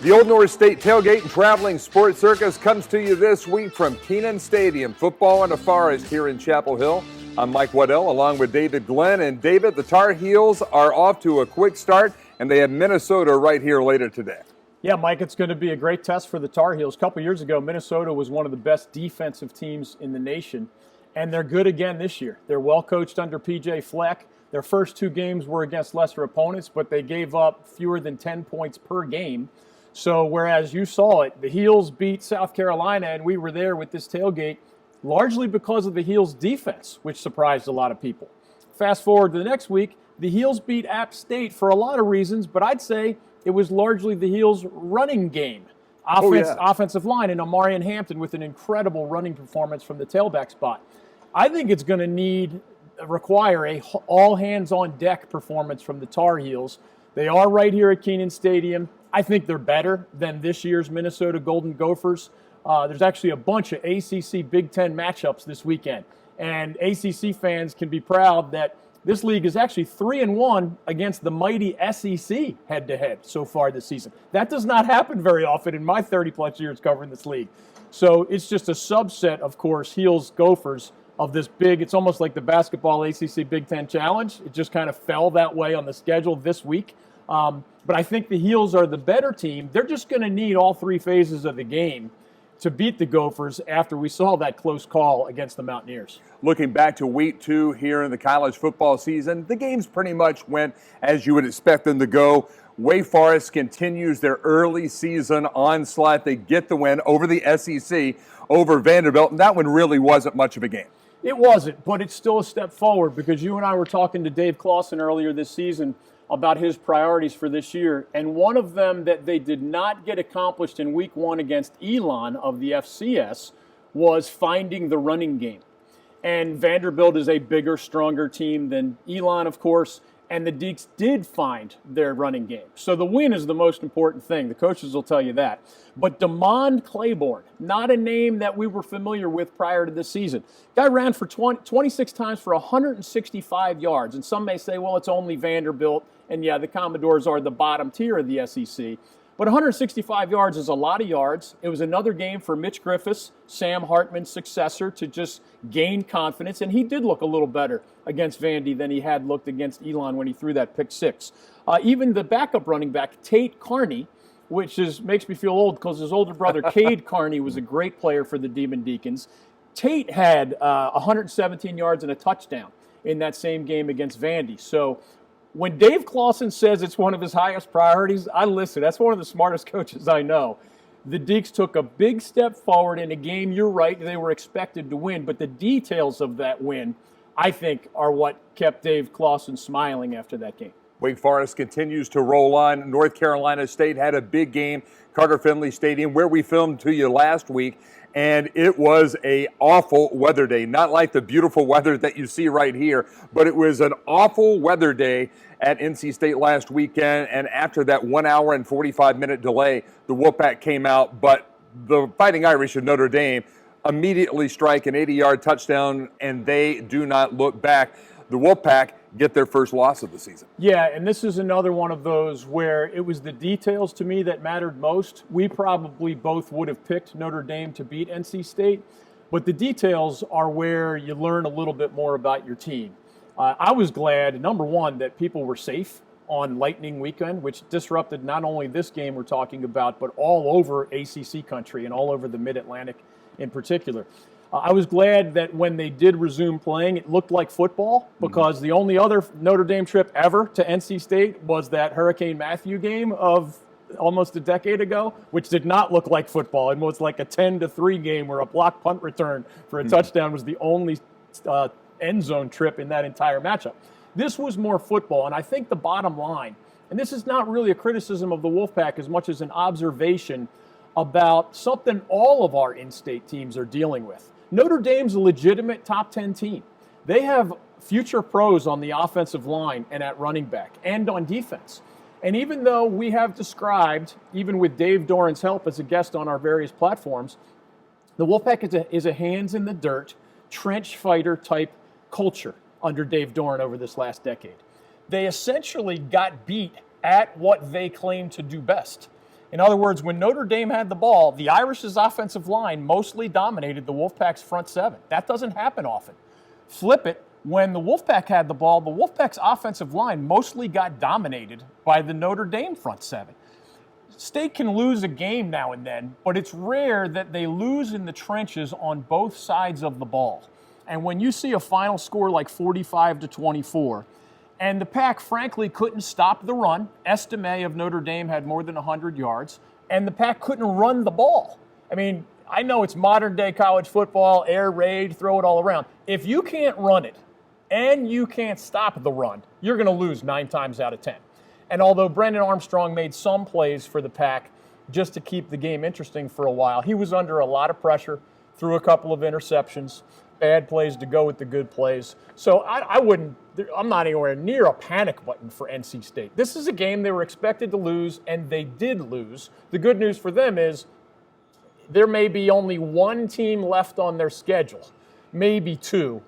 The Old North State Tailgate and Traveling Sports Circus comes to you this week from Keenan Stadium. Football in the Forest here in Chapel Hill. I'm Mike Waddell along with David Glenn. And David, the Tar Heels are off to a quick start, and they have Minnesota right here later today. Yeah, Mike, it's going to be a great test for the Tar Heels. A couple years ago, Minnesota was one of the best defensive teams in the nation, and they're good again this year. They're well coached under P.J. Fleck. Their first two games were against lesser opponents, but they gave up fewer than 10 points per game. So whereas you saw it, the Heels beat South Carolina, and we were there with this tailgate largely because of the Heels' defense, which surprised a lot of people. Fast forward to the next week, the Heels beat App State for a lot of reasons, but I'd say it was largely the Heels' running game. Offensive line, and Amarian Hampton with an incredible running performance from the tailback spot. I think it's going to require a all-hands-on-deck performance from the Tar Heels. They are right here at Keenan Stadium. I think they're better than this year's Minnesota Golden Gophers. There's actually a bunch of ACC Big Ten matchups this weekend. And ACC fans can be proud that this league is actually 3-1 against the mighty SEC head-to-head so far this season. That does not happen very often in my 30-plus years covering this league. So it's just a subset, of course, Heels-Gophers of this big, it's almost like the basketball ACC Big Ten Challenge. It just kind of fell that way on the schedule this week. But I think the Heels are the better team. They're just going to need all three phases of the game to beat the Gophers after we saw that close call against the Mountaineers. Looking back to week 2 here in the college football season, the games pretty much went as you would expect them to go. Wake Forest continues their early season onslaught. They get the win over the SEC, over Vanderbilt, and that one really wasn't much of a game. It wasn't, but it's still a step forward because you and I were talking to Dave Clawson earlier this season about his priorities for this year, and one of them that they did not get accomplished in week 1 against Elon of the FCS was finding the running game. And Vanderbilt is a bigger, stronger team than Elon, of course, and the Deacs did find their running game. So the win is the most important thing. The coaches will tell you that. But DeMond Claiborne, not a name that we were familiar with prior to this season. Guy ran for 26 times for 165 yards. And some may say, well, it's only Vanderbilt. And yeah, the Commodores are the bottom tier of the SEC. But 165 yards is a lot of yards. It was another game for Mitch Griffiths, Sam Hartman's successor, to just gain confidence. And he did look a little better against Vandy than he had looked against Elon when he threw that pick six. Even the backup running back, Tate Carney, which makes me feel old because his older brother, Cade Carney, was a great player for the Demon Deacons. Tate had 117 yards and a touchdown in that same game against Vandy. So when Dave Clawson says it's one of his highest priorities, I listen. That's one of the smartest coaches I know. The Deacs took a big step forward in a game, you're right, they were expected to win, but the details of that win, I think, are what kept Dave Clawson smiling after that game. Wake Forest continues to roll on. North Carolina State had a big game, Carter Finley Stadium, where we filmed to you last week, and it was an awful weather day. Not like the beautiful weather that you see right here, but it was an awful weather day at NC State last weekend, and after that 1 hour and 45-minute delay, the Wolfpack came out, but the Fighting Irish of Notre Dame immediately strike an 80-yard touchdown, and they do not look back. The Wolfpack get their first loss of the season. Yeah, and this is another one of those where it was the details to me that mattered most. We probably both would have picked Notre Dame to beat NC State, but the details are where you learn a little bit more about your team. I was glad, number one, that people were safe on Lightning Weekend, which disrupted not only this game we're talking about, but all over ACC country and all over the Mid-Atlantic in particular. I was glad that when they did resume playing, it looked like football, because the only other Notre Dame trip ever to NC State was that Hurricane Matthew game of almost a decade ago, which did not look like football. It was like a 10-3 game where a block punt return for a touchdown was the only end zone trip in that entire matchup. This was more football, and I think the bottom line, and this is not really a criticism of the Wolfpack as much as an observation about something all of our in-state teams are dealing with. Notre Dame's a legitimate top 10 team. They have future pros on the offensive line and at running back and on defense. And even though we have described, even with Dave Doran's help as a guest on our various platforms, the Wolfpack is a hands-in-the-dirt, trench fighter type culture under Dave Doran over this last decade. They essentially got beat at what they claim to do best. In other words, when Notre Dame had the ball, the Irish's offensive line mostly dominated the Wolfpack's front seven. That doesn't happen often. Flip it, when the Wolfpack had the ball, the Wolfpack's offensive line mostly got dominated by the Notre Dame front seven. State can lose a game now and then, but it's rare that they lose in the trenches on both sides of the ball. And when you see a final score like 45-24, and the Pack, frankly, couldn't stop the run. Estime of Notre Dame had more than 100 yards, and the Pack couldn't run the ball. I mean, I know it's modern-day college football, air raid, throw it all around. If you can't run it and you can't stop the run, you're going to lose 9 times out of 10. And although Brendan Armstrong made some plays for the Pack just to keep the game interesting for a while, he was under a lot of pressure, threw a couple of interceptions, bad plays to go with the good plays. So I'm not anywhere near a panic button for NC State. This is a game they were expected to lose, and they did lose. The good news for them is there may be only one team left on their schedule, maybe two,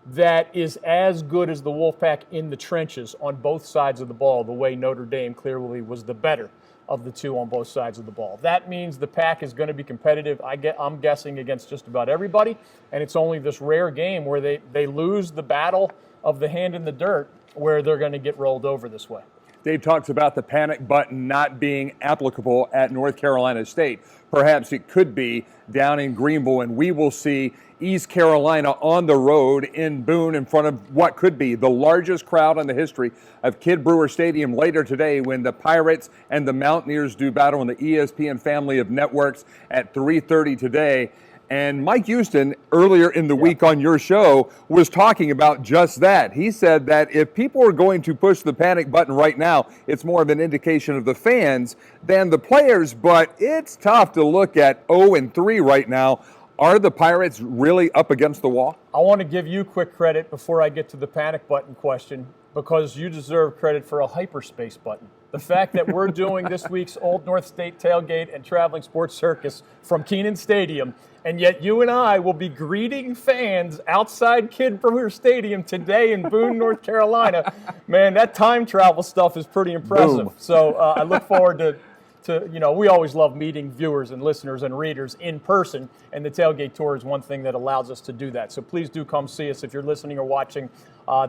that is as good as the Wolfpack in the trenches on both sides of the ball, the way Notre Dame clearly was the better of the two on both sides of the ball. That means the Pack is going to be competitive, I'm guessing, against just about everybody, and it's only this rare game where they lose the battle of the hand in the dirt where they're going to get rolled over this way. Dave talks about the panic button not being applicable at North Carolina State. Perhaps it could be down in Greenville, and we will see East Carolina on the road in Boone in front of what could be the largest crowd in the history of Kidd Brewer Stadium later today when the Pirates and the Mountaineers do battle on the ESPN family of networks at 3:30 today. And Mike Houston, earlier in the week on your show, was talking about just that. He said that if people are going to push the panic button right now, it's more of an indication of the fans than the players, but it's tough to look at 0-3 right now. Are the Pirates really up against the wall? I want to give you quick credit before I get to the panic button question, because you deserve credit for a hyperspace button. The fact that we're doing this week's Old North State Tailgate and Traveling Sports Circus from Kenan Stadium, and yet you and I will be greeting fans outside Kidd Brewer Stadium today in Boone, North Carolina. Man, that time travel stuff is pretty impressive. Boom. So I look forward to, we always love meeting viewers and listeners and readers in person, and the Tailgate Tour is one thing that allows us to do that. So please do come see us. If you're listening or watching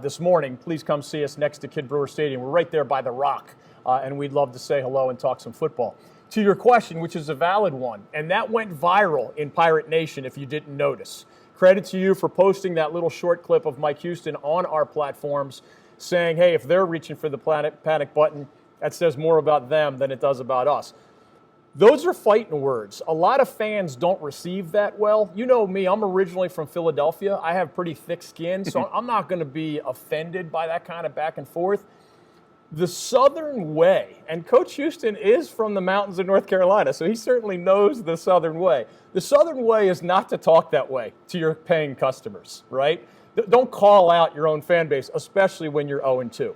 this morning, please come see us next to Kidd Brewer Stadium. We're right there by the Rock, and we'd love to say hello and talk some football. To your question, which is a valid one, and that went viral in Pirate Nation if you didn't notice. Credit to you for posting that little short clip of Mike Houston on our platforms saying, hey, if they're reaching for the panic button, that says more about them than it does about us. Those are fighting words. A lot of fans don't receive that well. You know me, I'm originally from Philadelphia. I have pretty thick skin, so I'm not going to be offended by that kind of back and forth. The Southern way, and Coach Houston is from the mountains of North Carolina, so he certainly knows the Southern way. The Southern way is not to talk that way to your paying customers, right? Don't call out your own fan base, especially when you're 0-2.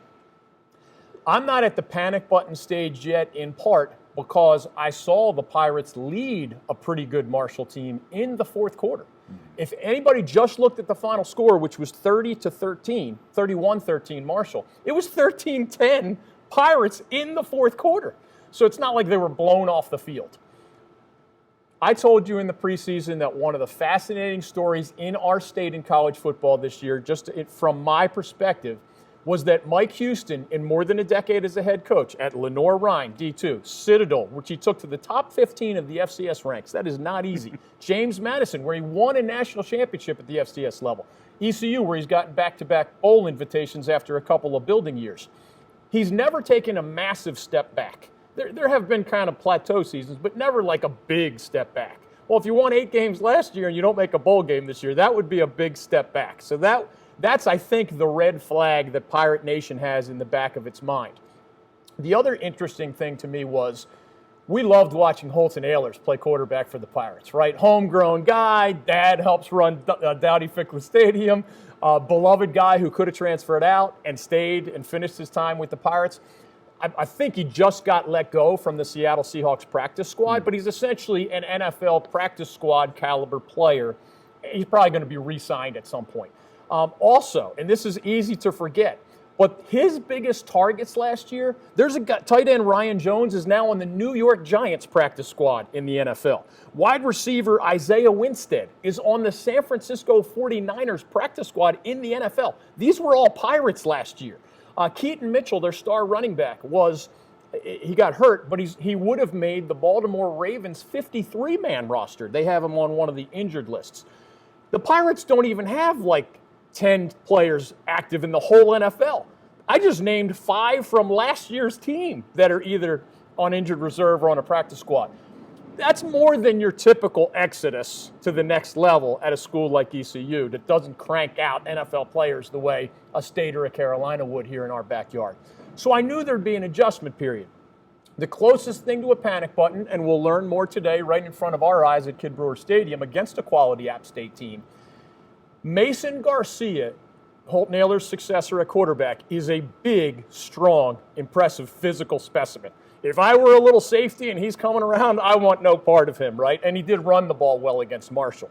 I'm not at the panic button stage yet, in part because I saw the Pirates lead a pretty good Marshall team in the fourth quarter. If anybody just looked at the final score, which was 30-13, 31-13 Marshall, it was 13-10 Pirates in the fourth quarter. So it's not like they were blown off the field. I told you in the preseason that one of the fascinating stories in our state in college football this year, from my perspective, was that Mike Houston, in more than a decade as a head coach at Lenoir-Rhyne, D2, Citadel, which he took to the top 15 of the FCS ranks. That is not easy. James Madison, where he won a national championship at the FCS level. ECU, where he's gotten back-to-back bowl invitations after a couple of building years. He's never taken a massive step back. There have been kind of plateau seasons, but never like a big step back. Well, if you won 8 games last year and you don't make a bowl game this year, that would be a big step back. So that's, I think, the red flag that Pirate Nation has in the back of its mind. The other interesting thing to me was we loved watching Holton Ahlers play quarterback for the Pirates, right? Homegrown guy, dad helps run Dowdy Fickler Stadium, beloved guy who could have transferred out and stayed and finished his time with the Pirates. I think he just got let go from the Seattle Seahawks practice squad, but he's essentially an NFL practice squad caliber player. He's probably going to be re-signed at some point. Also, and this is easy to forget, But his biggest targets last year, there's a guy, tight end Ryan Jones is now on the New York Giants practice squad in the NFL. Wide receiver Isaiah Winstead is on the San Francisco 49ers practice squad in the NFL. These were all Pirates last year. Keaton Mitchell, their star running back, he got hurt, but he would have made the Baltimore Ravens 53-man roster. They have him on one of the injured lists. The Pirates don't even have like 10 players active in the whole NFL. I just named 5 from last year's team that are either on injured reserve or on a practice squad. That's more than your typical exodus to the next level at a school like ECU that doesn't crank out NFL players the way a State or a Carolina would here in our backyard. So I knew there'd be an adjustment period. The closest thing to a panic button, and we'll learn more today right in front of our eyes at Kid Brewer Stadium against a quality App State team, Mason Garcia, Holt Naylor's successor at quarterback, is a big, strong, impressive physical specimen. If I were a little safety and he's coming around, I want no part of him, right? And he did run the ball well against Marshall.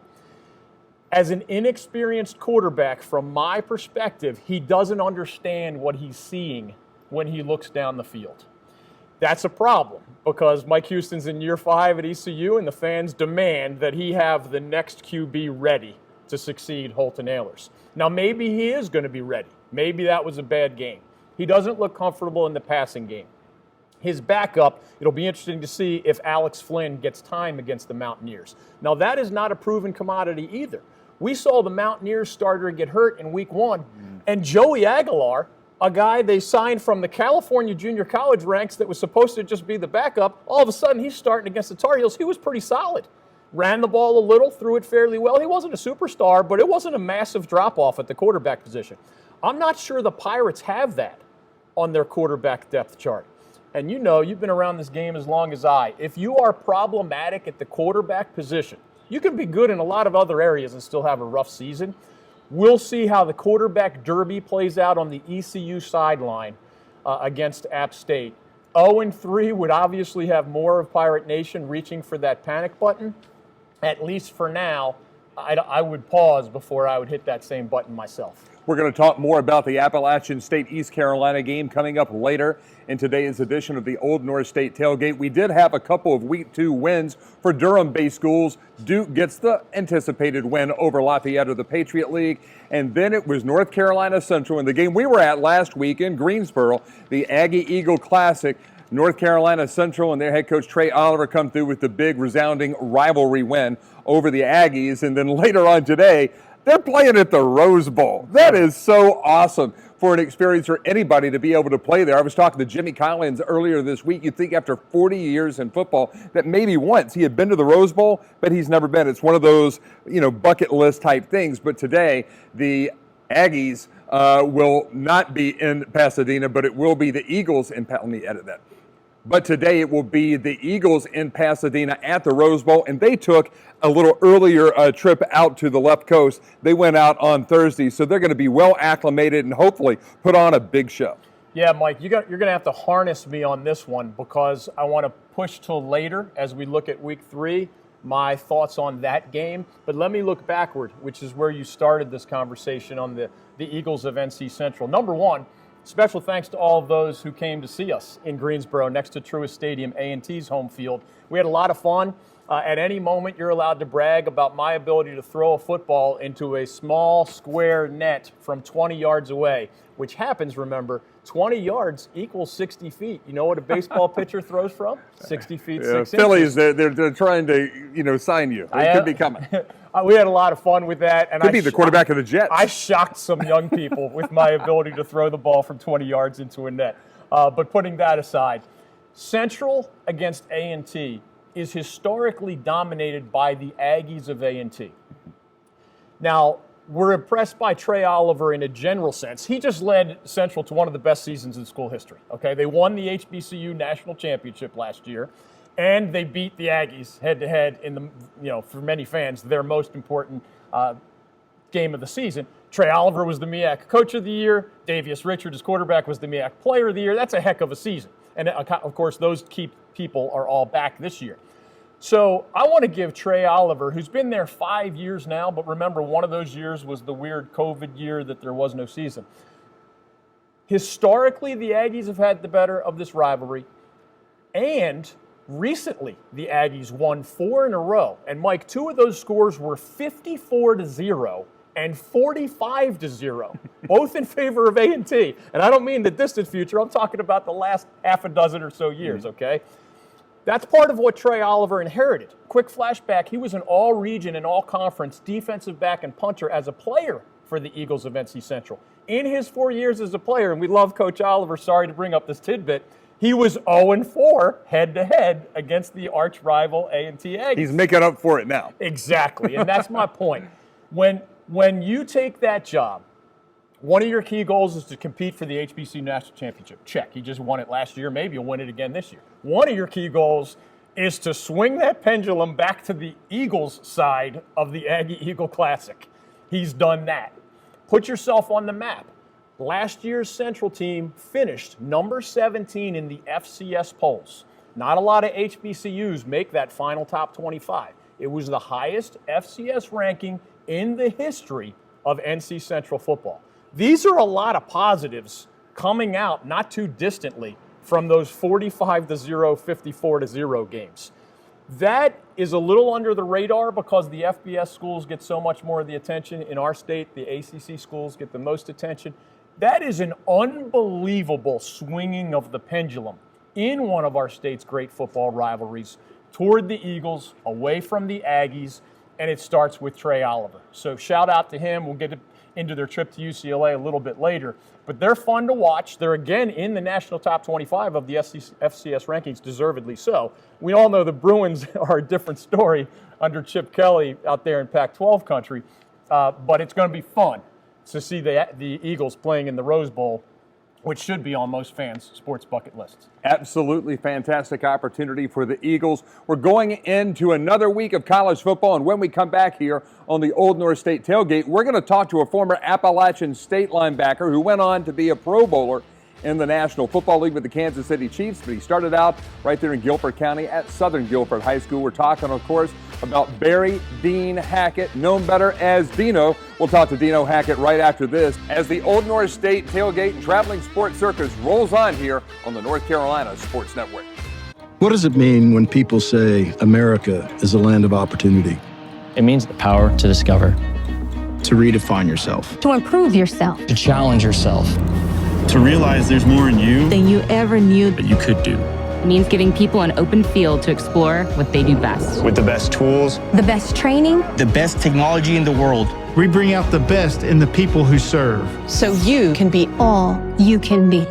As an inexperienced quarterback, from my perspective, he doesn't understand what he's seeing when he looks down the field. That's a problem because Mike Houston's in year 5 at ECU and the fans demand that he have the next QB ready to succeed Holt Naylor's. Now, maybe he is going to be ready. Maybe that was a bad game. He doesn't look comfortable in the passing game. His backup, it'll be interesting to see if Alex Flynn gets time against the Mountaineers. Now, that is not a proven commodity either. We saw the Mountaineers starter get hurt in week 1, and Joey Aguilar, a guy they signed from the California junior college ranks that was supposed to just be the backup, all of a sudden he's starting against the Tar Heels. He was pretty solid. Ran the ball a little, threw it fairly well. He wasn't a superstar, but it wasn't a massive drop-off at the quarterback position. I'm not sure the Pirates have that on their quarterback depth chart. And you know, you've been around this game as long as I. If you are problematic at the quarterback position, you can be good in a lot of other areas and still have a rough season. We'll see how the quarterback derby plays out on the ECU sideline against App State. 0-3 would obviously have more of Pirate Nation reaching for that panic button. At least for now, I would pause before I would hit that same button myself. We're going to talk more about the Appalachian State-East Carolina game coming up later in today's edition of the Old North State Tailgate. We did have a couple of Week 2 wins for Durham-based schools. Duke gets the anticipated win over Lafayette of the Patriot League. And then it was North Carolina Central in the game we were at last week in Greensboro, the Aggie Eagle Classic. North Carolina Central and their head coach Trey Oliver come through with the big resounding rivalry win over the Aggies. And then later on today, they're playing at the Rose Bowl. That is so awesome for an experience for anybody to be able to play there. I was talking to Jimmy Collins earlier this week. You'd think after 40 years in football that maybe once he had been to the Rose Bowl, but he's never been. It's one of those, bucket list type things. But today, the Aggies will not be in Pasadena, but it will be the Eagles in Let me edit that. But today it will be the Eagles in Pasadena at the Rose Bowl, and they took a little earlier trip out to the left coast. They went out on Thursday, so they're going to be well acclimated and hopefully put on a big show. Yeah, Mike, you're going to have to harness me on this one because I want to push till later as we look at Week 3, my thoughts on that game. But let me look backward, which is where you started this conversation on the Eagles of NC Central. Number one, special thanks to all of those who came to see us in Greensboro next to Truist Stadium, A&T's home field. We had a lot of fun. At any moment, you're allowed to brag about my ability to throw a football into a small square net from 20 yards away, which happens, remember, 20 yards equals 60 feet. You know what a baseball pitcher throws from? 60 feet, 6 Phillies, inches. they're trying to, sign you. It could be coming. We had a lot of fun with that. And could be the quarterback of the Jets. I shocked some young people with my ability to throw the ball from 20 yards into a net. But putting that aside, Central against A&T is historically dominated by the Aggies of A&T. Now, we're impressed by Trey Oliver in a general sense. He just led Central to one of the best seasons in school history. Okay, they won the HBCU National Championship last year, and they beat the Aggies head-to-head in the, for many fans, their most important game of the season. Trey Oliver was the MEAC Coach of the Year. Davius Richard, his quarterback, was the MEAC Player of the Year. That's a heck of a season. And, of course, those key people are all back this year. So I want to give Trey Oliver, who's been there 5 years now, but remember, one of those years was the weird COVID year that there was no season. Historically, the Aggies have had the better of this rivalry. And recently, the Aggies won 4 in a row. And Mike, 2 of those scores were 54-0 and 45-0, both in favor of A&T. And I don't mean the distant future. I'm talking about the last half a dozen or so years, okay? That's part of what Trey Oliver inherited. Quick flashback, he was an all-region and all-conference defensive back and punter as a player for the Eagles of NC Central. In his 4 years as a player, and we love Coach Oliver, sorry to bring up this tidbit, he was 0-4 head-to-head against the arch rival A&T Aggies. He's making up for it now. Exactly, and that's my point. When you take that job, one of your key goals is to compete for the HBC National Championship. Check. You just won it last year. Maybe you'll win it again this year. One of your key goals is to swing that pendulum back to the Eagles side of the Aggie-Eagle Classic. He's done that. Put yourself on the map. Last year's Central team finished number 17 in the FCS polls. Not a lot of HBCUs make that final top 25. It was the highest FCS ranking in the history of NC Central football. These are a lot of positives coming out not too distantly from those 45-0, 54-0 games. That is a little under the radar because the FBS schools get so much more of the attention. In our state, the ACC schools get the most attention. That is an unbelievable swinging of the pendulum in one of our state's great football rivalries toward the Eagles, away from the Aggies, and it starts with Trey Oliver. So shout out to him. We'll get into their trip to UCLA a little bit later. But they're fun to watch. They're, again, in the national top 25 of the FCS rankings, deservedly so. We all know the Bruins are a different story under Chip Kelly out there in Pac-12 country. But it's going to be fun to see the Eagles playing in the Rose Bowl, which should be on most fans' sports bucket lists. Absolutely fantastic opportunity for the Eagles. We're going into another week of college football, and when we come back here on the Old North State Tailgate, we're going to talk to a former Appalachian State linebacker who went on to be a Pro Bowler in the National Football League with the Kansas City Chiefs, but he started out right there in Guilford County at Southern Guilford High School. We're talking, of course, about Barry Dean Hackett, known better as Dino. We'll talk to Dino Hackett right after this as the Old North State Tailgate and Traveling Sports Circus rolls on here on the North Carolina Sports Network. What does it mean when people say America is a land of opportunity? It means the power to discover, To redefine yourself. To improve yourself. to challenge yourself. To realize there's more in you Than you ever knew. that you could do. It means giving people an open field to explore what they do best. With the best tools, The best training. the best technology in the world. We bring out the best in the people who serve. So you can be all you can be.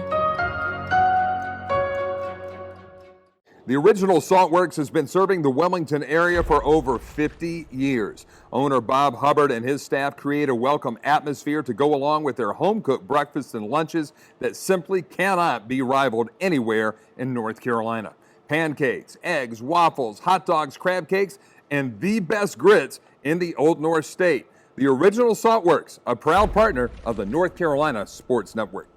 The original Saltworks has been serving the Wilmington area for over 50 years. Owner Bob Hubbard and his staff create a welcome atmosphere to go along with their home-cooked breakfasts and lunches that simply cannot be rivaled anywhere in North Carolina. Pancakes, eggs, waffles, hot dogs, crab cakes, and the best grits in the Old North State. The original Saltworks, a proud partner of the North Carolina Sports Network.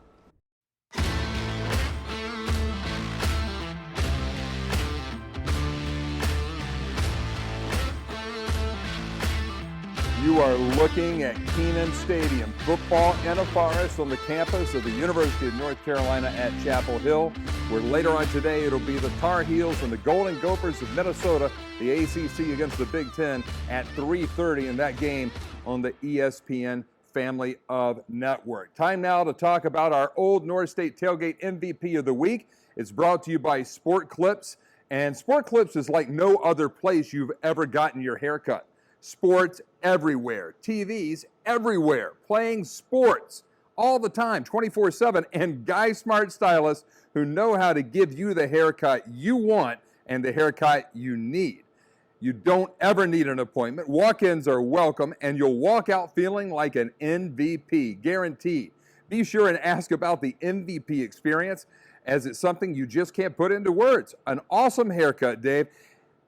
You are looking at Keenan Stadium, football in a forest on the campus of the University of North Carolina at Chapel Hill, where later on today it'll be the Tar Heels and the Golden Gophers of Minnesota, the ACC against the Big Ten at 3:30 in that game on the ESPN Family of Network. Time now to talk about our Old North State Tailgate MVP of the Week. It's brought to you by Sport Clips, and Sport Clips is like no other place you've ever gotten your hair cut. Sports everywhere, TVs everywhere, playing sports all the time, 24/7, and guy smart stylists who know how to give you the haircut you want and the haircut you need. You don't ever need an appointment. Walk-ins are welcome, and you'll walk out feeling like an MVP, guaranteed. Be sure and ask about the MVP experience, as it's something you just can't put into words. An awesome haircut, Dave.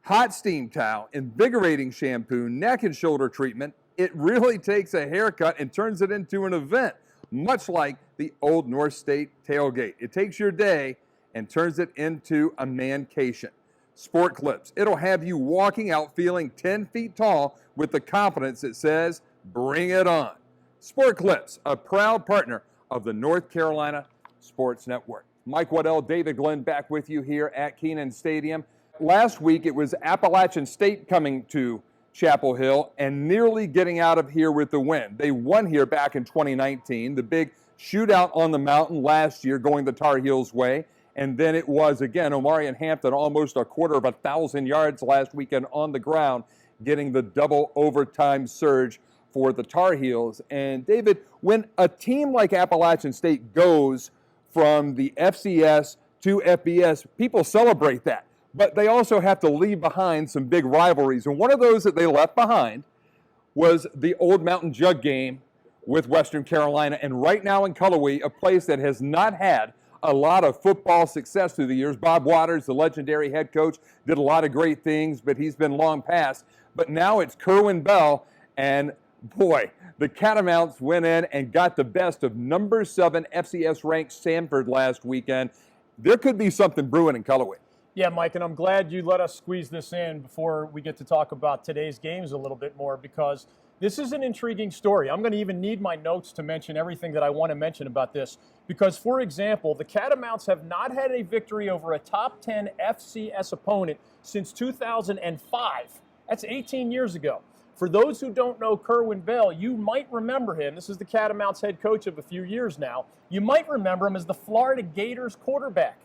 Hot steam towel, invigorating shampoo, neck and shoulder treatment. It really takes a haircut and turns it into an event, much like the Old North State Tailgate. It takes your day and turns it into a mancation. Sport Clips. It'll have you walking out feeling 10 feet tall with the confidence that says, bring it on. Sport Clips, a proud partner of the North Carolina Sports Network. Mike Waddell, David Glenn back with you here at Kenan Stadium. Last week it was Appalachian State coming to Chapel Hill and nearly getting out of here with the win. They won here back in 2019, the big shootout on the mountain last year going the Tar Heels' way. And then it was, again, Omarion Hampton almost 250 yards last weekend on the ground, getting the double overtime surge for the Tar Heels. And David, when a team like Appalachian State goes from the FCS to FBS, people celebrate that. But they also have to leave behind some big rivalries. And one of those that they left behind was the Old Mountain Jug game with Western Carolina. And right now in Cullowhee, a place that has not had a lot of football success through the years. Bob Waters, the legendary head coach, did a lot of great things, but he's been long past. But now it's Kerwin Bell, and boy, the Catamounts went in and got the best of number 7 FCS-ranked Samford last weekend. There could be something brewing in Cullowhee. Yeah, Mike, and I'm glad you let us squeeze this in before we get to talk about today's games a little bit more, because this is an intriguing story. I'm going to even need my notes to mention everything that I want to mention about this. Because, for example, the Catamounts have not had a victory over a top 10 FCS opponent since 2005. That's 18 years ago. For those who don't know Kerwin Bell, you might remember him. This is the Catamounts head coach of a few years now. You might remember him as the Florida Gators quarterback.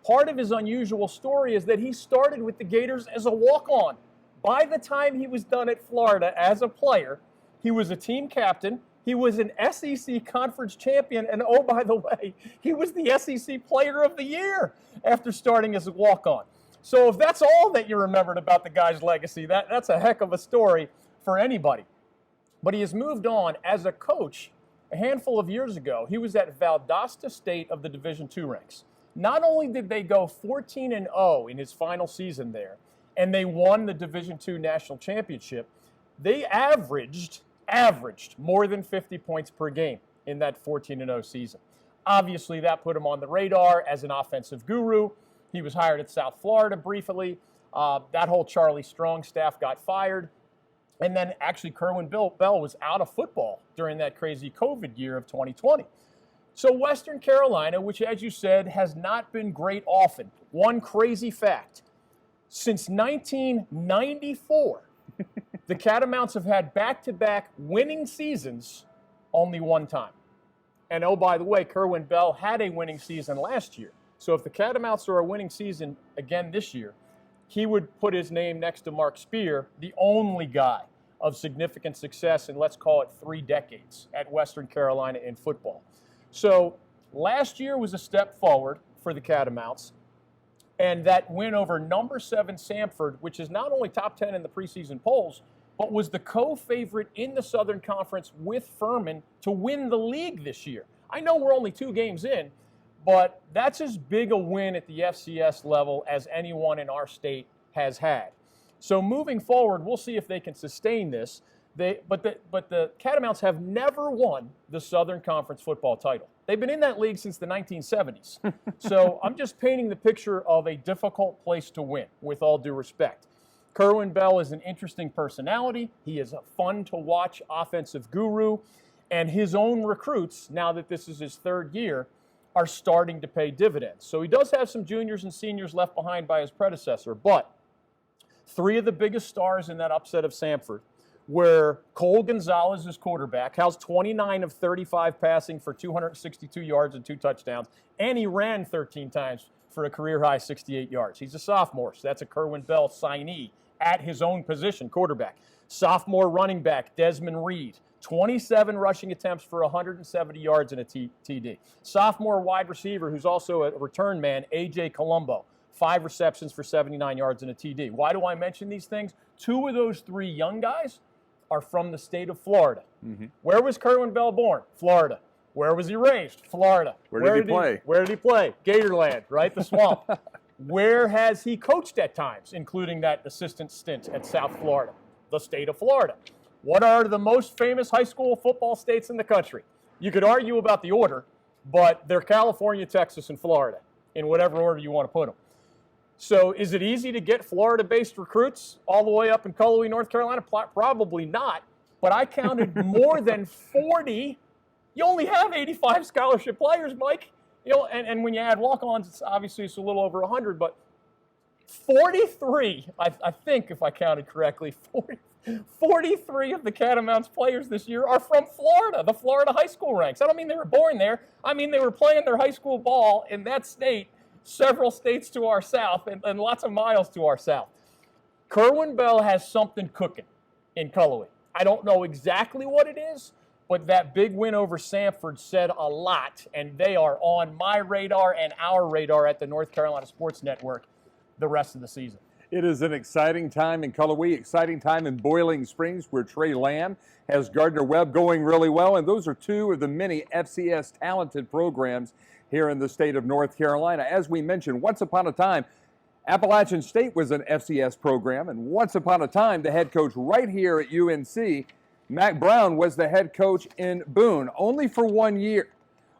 Part of his unusual story is that he started with the Gators as a walk-on. By the time he was done at Florida as a player, he was a team captain, he was an SEC conference champion, and oh, by the way, he was the SEC player of the year after starting as a walk-on. So if that's all that you remembered about the guy's legacy, that's a heck of a story for anybody. But he has moved on as a coach. A handful of years ago, he was at Valdosta State of the Division II ranks. Not only did they go 14-0 in his final season there, and they won the Division II National Championship, they averaged more than 50 points per game in that 14-0 season. Obviously, that put him on the radar as an offensive guru. He was hired at South Florida briefly. That whole Charlie Strong staff got fired. And then actually Kerwin Bell was out of football during that crazy COVID year of 2020. So Western Carolina, which, as you said, has not been great often. One crazy fact. Since 1994, the Catamounts have had back-to-back winning seasons only one time. And oh, by the way, Kerwin Bell had a winning season last year. So if the Catamounts are a winning season again this year, he would put his name next to Mark Spear, the only guy of significant success in, let's call it, 3 decades at Western Carolina in football. So last year was a step forward for the Catamounts. And that win over number 7 Samford, which is not only top 10 in the preseason polls, but was the co-favorite in the Southern Conference with Furman to win the league this year. I know we're only 2 games in, but that's as big a win at the FCS level as anyone in our state has had. So moving forward, we'll see if they can sustain this. But the Catamounts have never won the Southern Conference football title. They've been in that league since the 1970s. So I'm just painting the picture of a difficult place to win, with all due respect. Kerwin Bell is an interesting personality. He is a fun-to-watch offensive guru. And his own recruits, now that this is his 3rd year, are starting to pay dividends. So he does have some juniors and seniors left behind by his predecessor. But 3 of the biggest stars in that upset of Samford where Cole Gonzalez is quarterback, has 29 of 35 passing for 262 yards and 2 touchdowns, and he ran 13 times for a career-high 68 yards. He's a sophomore, so that's a Kerwin Bell signee at his own position, quarterback. Sophomore running back, Desmond Reed, 27 rushing attempts for 170 yards and a TD. Sophomore wide receiver, who's also a return man, A.J. Colombo, 5 receptions for 79 yards and a TD. Why do I mention these things? 2 of those 3 young guys are from the state of Florida. Mm-hmm. Where was Kerwin Bell born? Florida. Where was he raised? Florida. Where did he play? Where did he play? Gatorland, right? The swamp. Where has he coached at times, including that assistant stint at South Florida? The state of Florida. What are the most famous high school football states in the country? You could argue about the order, but they're California, Texas, and Florida, in whatever order you want to put them. So is it easy to get Florida-based recruits all the way up in Cullowhee, North Carolina? Probably not, but I counted more than 40. You only have 85 scholarship players, Mike. And when you add walk-ons, it's obviously it's a little over 100, but 43, I think, if I counted correctly, 43 of the Catamounts players this year are from Florida, the Florida high school ranks. I don't mean they were born there. I mean they were playing their high school ball in that state, several states to our south, and lots of miles to our south. Kerwin Bell has something cooking in Cullowhee. I don't know exactly what it is, but that big win over Sanford said a lot, and they are on my radar and our radar at the North Carolina Sports Network the rest of the season. It is an exciting time in Cullowhee, exciting time in Boiling Springs, where Trey Lamb has Gardner Webb going really well, and those are two of the many FCS talented programs here in the state of North Carolina. As we mentioned, once upon a time, Appalachian State was an FCS program, and once upon a time, the head coach right here at UNC, Mac Brown, was the head coach in Boone, only for 1 year.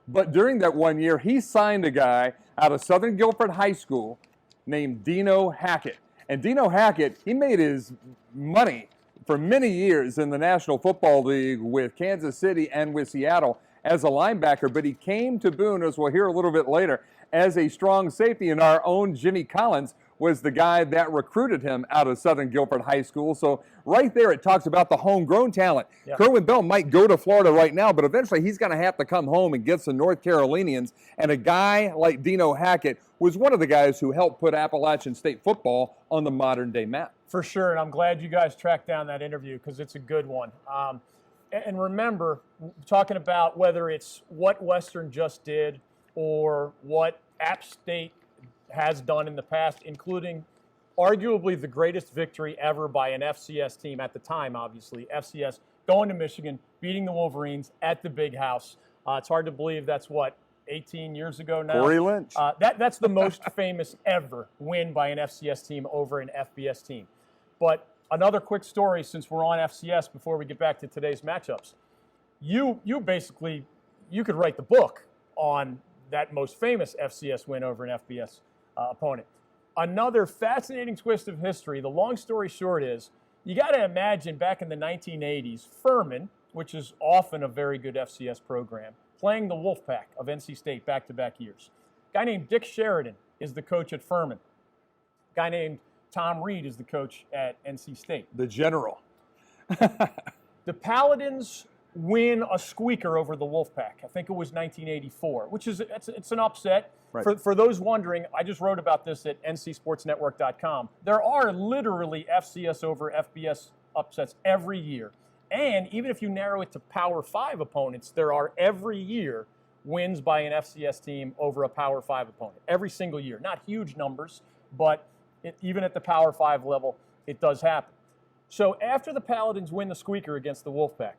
But during that 1 year, he signed a guy out of Southern Guilford High School named Dino Hackett. And Dino Hackett, he made his money for many years in the National Football League with Kansas City and with Seattle as a linebacker, but he came to Boone, as we'll hear a little bit later, as a strong safety, and our own Jimmy Collins was the guy that recruited him out of Southern Guilford High School. So right there it talks about the homegrown talent. Yeah. Kerwin Bell might go to Florida right now, but eventually he's going to have to come home and get some North Carolinians. And a guy like Dino Hackett was one of the guys who helped put Appalachian State football on the modern-day map. For sure, and I'm glad you guys tracked down that interview because it's a good one. And remember, talking about whether it's what Western just did or what App State has done in the past, including arguably the greatest victory ever by an FCS team at the time, obviously. FCS going to Michigan, beating the Wolverines at the Big House. It's hard to believe that's, 18 years ago now? Corey Lynch. That's the most famous ever win by an FCS team over an FBS team. But another quick story, since we're on FCS, before we get back to today's matchups. You basically, you could write the book on that most famous FCS win over an FBS opponent. Another fascinating twist of history, the long story short is, you got to imagine back in the 1980s, Furman, which is often a very good FCS program, playing the Wolfpack of NC State back-to-back years. A guy named Dick Sheridan is the coach at Furman. A guy named Tom Reed is the coach at NC State. The general. The Paladins win a squeaker over the Wolfpack. I think it was 1984, which is it's an upset. Right. For those wondering, I just wrote about this at ncsportsnetwork.com. There are literally FCS over FBS upsets every year. And even if you narrow it to Power 5 opponents, there are every year wins by an FCS team over a Power 5 opponent. Every single year. Not huge numbers, but even at the Power 5 level, it does happen. So after the Paladins win the squeaker against the Wolfpack,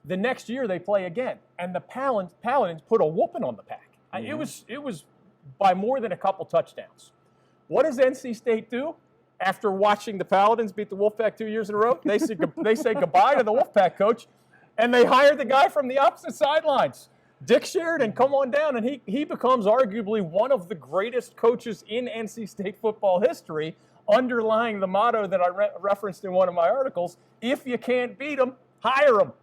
the next year they play again, and the Paladins put a whooping on the Pack. Mm-hmm. It was by more than a couple touchdowns. What does NC State do after watching the Paladins beat the Wolfpack 2 years in a row? They say goodbye to the Wolfpack coach, and they hire the guy from the opposite sidelines. Dick Sheridan, come on down, and he becomes arguably one of the greatest coaches in NC State football history, underlying the motto that I referenced in one of my articles, if you can't beat them, hire them.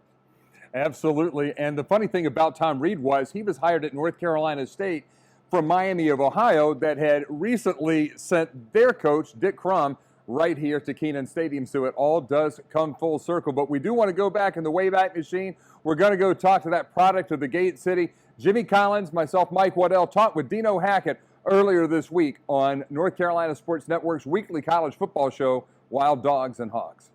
Absolutely. And the funny thing about Tom Reed was he was hired at North Carolina State from Miami of Ohio that had recently sent their coach, Dick Crum, right here to Kenan Stadium. So it all does come full circle. But we do want to go back in the Wayback Machine. We're going to go talk to that product of the Gate City. Jimmy Collins, myself, Mike Waddell, talked with Dino Hackett earlier this week on North Carolina Sports Network's weekly college football show, Wild Dogs and Hogs.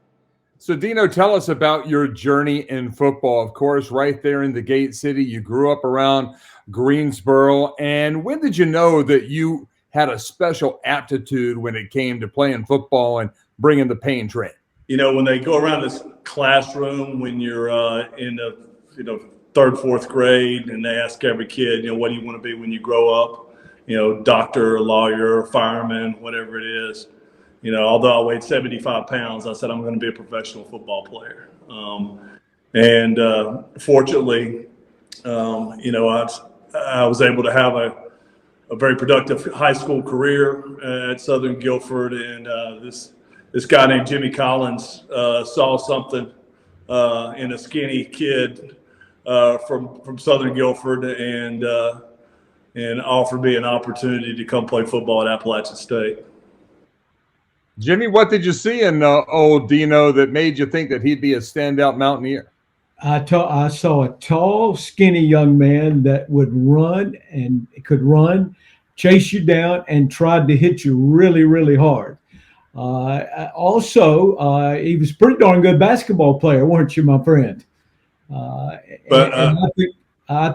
So, Dino, tell us about your journey in football. Of course, right there in the Gate City, you grew up around Greensboro. And when did you know that you had a special aptitude when it came to playing football and bringing the pain train? You know, when they go around this classroom when you're in the third, fourth grade, and they ask every kid, what do you want to be when you grow up? Doctor, lawyer, fireman, whatever it is. Although I weighed 75 pounds, I said I'm going to be a professional football player. Fortunately, I was able to have a very productive high school career at Southern Guilford, and this guy named Jimmy Collins saw something in a skinny kid from Southern Guilford, and and offered me an opportunity to come play football at Appalachian State. Jimmy, what did you see in old Dino that made you think that he'd be a standout Mountaineer? I saw a tall, skinny young man that would run and could run, chase you down, and tried to hit you really, really hard. Also, he was a pretty darn good basketball player, weren't you, my friend? I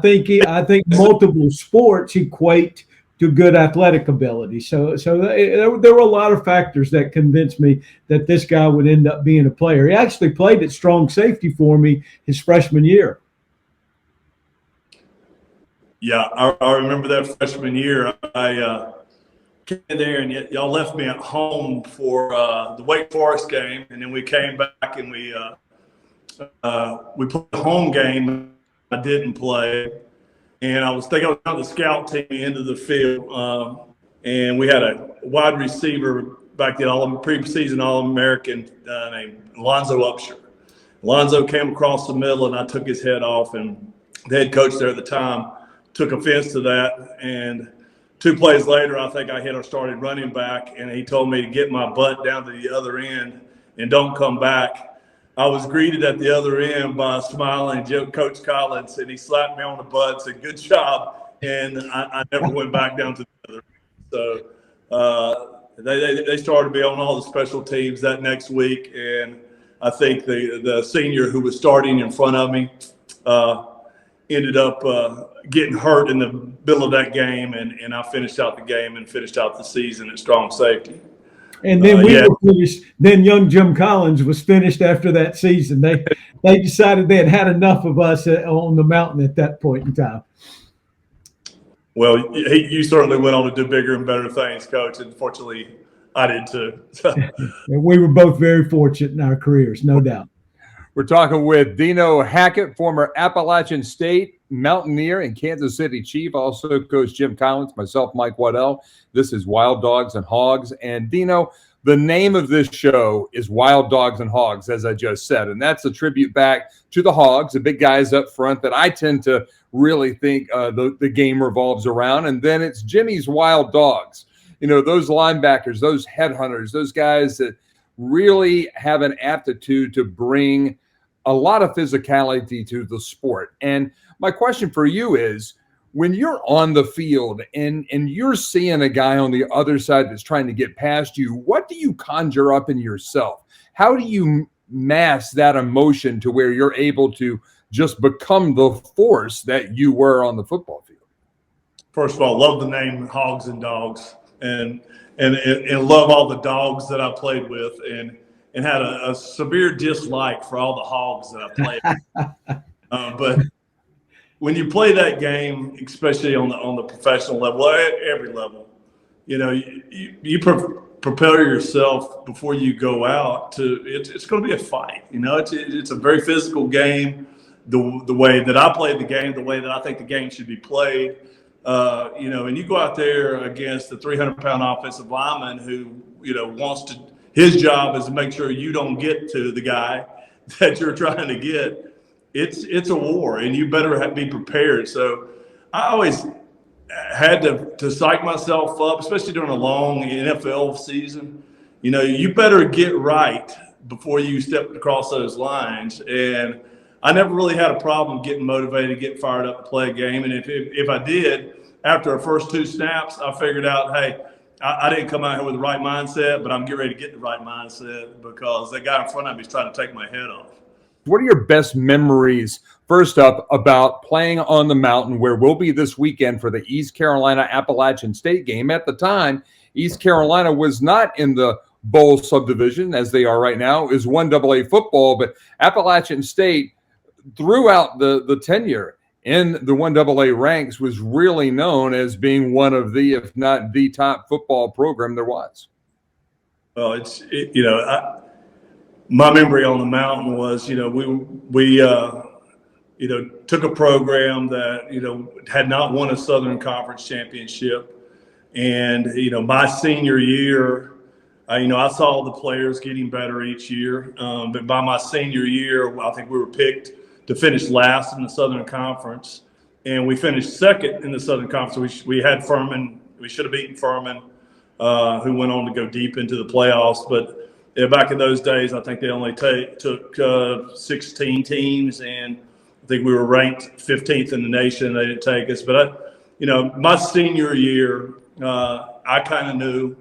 think multiple sports equate to good athletic ability. So there were a lot of factors that convinced me that this guy would end up being a player. He actually played at strong safety for me his freshman year. Yeah, I remember that freshman year. I came there and y'all left me at home for the Wake Forest game, and then we came back and we played the home game. I didn't play. And I was thinking I was on the scout team into the field, and we had a wide receiver back then, preseason All-American named Alonzo Upshur. Alonzo came across the middle, and I took his head off, and the head coach there at the time took offense to that. And 2 plays later, I think I hit our starting running back, and he told me to get my butt down to the other end and don't come back. I was greeted at the other end by a smiling Coach Collins, and he slapped me on the butt and said, "Good job." And I never went back down to the other end. So they started me on all the special teams that next week. And I think the senior who was starting in front of me ended up getting hurt in the middle of that game. And I finished out the game and finished out the season at strong safety. And then we were finished. Then young Jim Collins was finished after that season. They decided they had enough of us on the mountain at that point in time. Well, you certainly went on to do bigger and better things, Coach. And fortunately, I did too. And we were both very fortunate in our careers, no doubt. We're talking with Dino Hackett, former Appalachian State Mountaineer and Kansas City Chief, also Coach Jim Collins, myself, Mike Waddell. This is Wild Dogs and Hogs. And Dino, the name of this show is Wild Dogs and Hogs, as I just said. And that's a tribute back to the Hogs, the big guys up front that I tend to really think the game revolves around. And then it's Jimmy's Wild Dogs. You know, those linebackers, those headhunters, those guys that really have an aptitude to bring a lot of physicality to the sport. And my question for you is, when you're on the field and you're seeing a guy on the other side that's trying to get past you, what do you conjure up in yourself? How do you mask that emotion to where you're able to just become the force that you were on the football field? First of all, love the name Hogs and Dogs, and love all the dogs that I played with, and had a severe dislike for all the hogs that I played. But when you play that game, especially on the professional level, at every level, you know, you prepare yourself before you go out to. It's going to be a fight. You know, it's a very physical game. The way that I played the game, the way that I think the game should be played. You know, and you go out there against the 300-pound offensive lineman who, you know, his job is to make sure you don't get to the guy that you're trying to get. It's a war, and you better be prepared. So I always had to psych myself up, especially during a long NFL season. You know, you better get right before you step across those lines. And I never really had a problem getting motivated, getting fired up to play a game. And if I did, after the first 2 snaps, I figured out, hey, I didn't come out here with the right mindset, but I'm getting ready to get the right mindset because that guy in front of me is trying to take my head off. What are your best memories, first up, about playing on the mountain where we'll be this weekend for the East Carolina Appalachian State game? At the time, East Carolina was not in the bowl subdivision as they are right now. It was 1AA football, but Appalachian State, throughout the tenure in the 1AA ranks, was really known as being one of the, if not the top football program there was. Well, you know, my memory on the mountain was, you know, we you know, took a program that, you know, had not won a Southern Conference championship. And, you know, my senior year, you know, I saw the players getting better each year. But by my senior year, I think we were picked to finish last in the Southern Conference. and we finished second in the Southern Conference. We had Furman. We should have beaten Furman, who went on to go deep into the playoffs. But back in those days, I think they only took 16 teams, and I think we were ranked 15th in the nation. They didn't take us. But, my senior year, I kind of knew,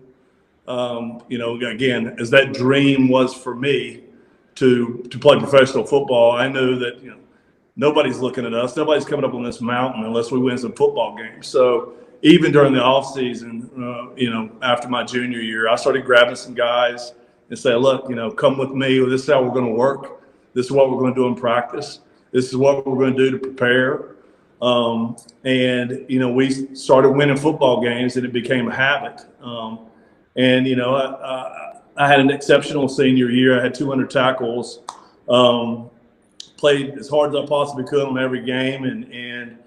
again, as that dream was for me to play professional football, I knew that, nobody's looking at us. Nobody's coming up on this mountain unless we win some football games. So even during the off season, after my junior year, I started grabbing some guys and say, look, come with me. This is how we're going to work. This is what we're going to do in practice. This is what we're going to do to prepare. We started winning football games, and it became a habit. I had an exceptional senior year. I had 200 tackles. Played as hard as I possibly could on every game, and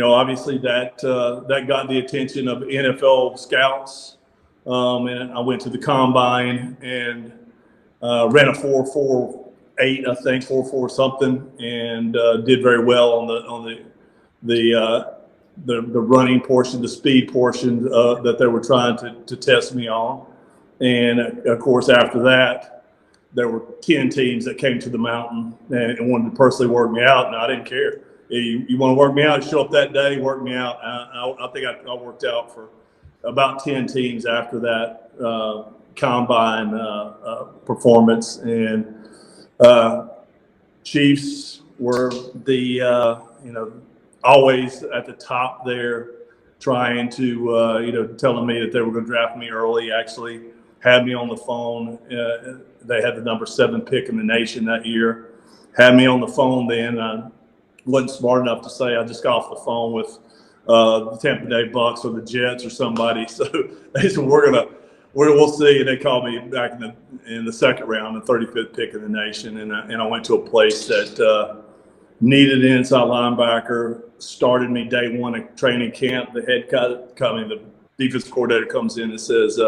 obviously that got the attention of NFL scouts. And I went to the combine and ran a 4.48, I think 4.4 something, and did very well on the running portion, the speed portion that they were trying to test me on. And of course, after that, there were 10 teams that came to the mountain and wanted to personally work me out, and I didn't care. You want to work me out, show up that day, work me out. I think I worked out for about 10 teams after that combine performance. And Chiefs were the, always at the top there, trying to, telling me that they were going to draft me early. Actually had me on the phone. They had the number 7 pick in the nation that year. Had me on the phone then. I wasn't smart enough to say I just got off the phone with the Tampa Bay Bucks or the Jets or somebody. So they said, we'll see. And they called me back in the second round, the 35th pick in the nation. And I went to a place that needed an inside linebacker. Started me day one at training camp. The the defensive coordinator comes in and says,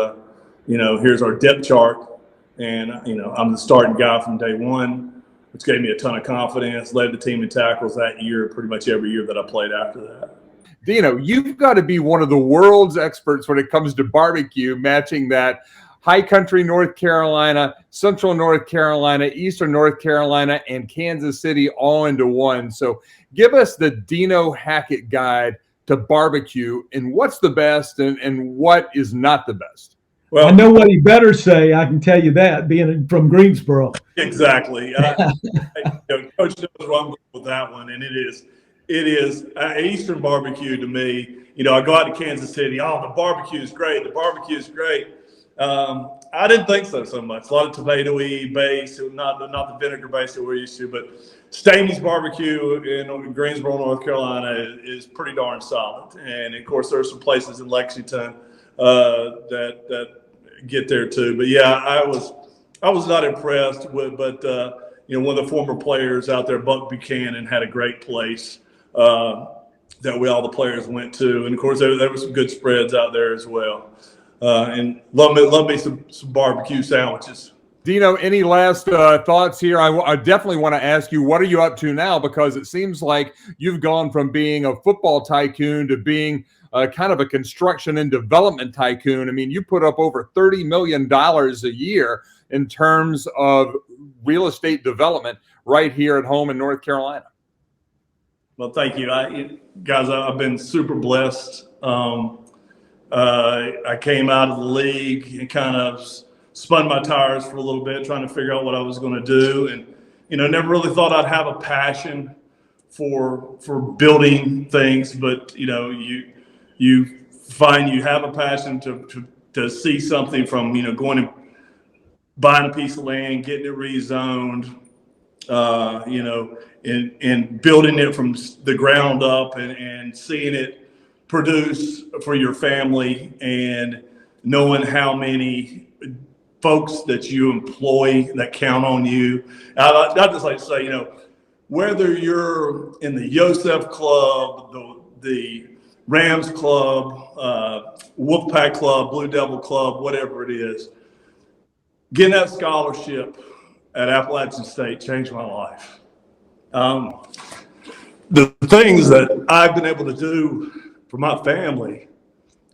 here's our depth chart. And, I'm the starting guy from day one, which gave me a ton of confidence, led the team in tackles that year, pretty much every year that I played after that. Dino, you've got to be one of the world's experts when it comes to barbecue, matching that high country North Carolina, central North Carolina, eastern North Carolina, and Kansas City all into one. So give us the Dino Hackett guide to barbecue and what's the best and what is not the best. Well, I know what he better say. I can tell you that, being from Greensboro. Exactly. Coach knows where I'm going with that one, and it is Eastern barbecue to me. I go out to Kansas City. Oh, the barbecue is great. The barbecue is great. I didn't think so much. A lot of tomato-y base, not the vinegar base that we're used to, but Stamey's barbecue in Greensboro, North Carolina is pretty darn solid. And of course, there are some places in Lexington that get there too. But yeah, I was not impressed with, but one of the former players out there, Buck Buchanan, had a great place that all the players went to, and of course there were some good spreads out there as well. And love me some barbecue sandwiches. Dino, any last thoughts here? I definitely want to ask you, what are you up to now? Because it seems like you've gone from being a football tycoon to being kind of a construction and development tycoon. I mean, you put up over $30 million a year in terms of real estate development right here at home in North Carolina. Well, thank you. Guys, I've been super blessed. I came out of the league and kind of spun my tires for a little bit, trying to figure out what I was going to do. And, never really thought I'd have a passion for building things, but, you find you have a passion to see something from, going and buying a piece of land, getting it rezoned, and building it from the ground up and seeing it produce for your family and knowing how many folks that you employ that count on you. I'd just like to say, whether you're in the Yosef Club, the Rams Club, Wolfpack Club, Blue Devil Club, whatever it is, getting that scholarship at Appalachian State changed my life. the things that I've been able to do for my family,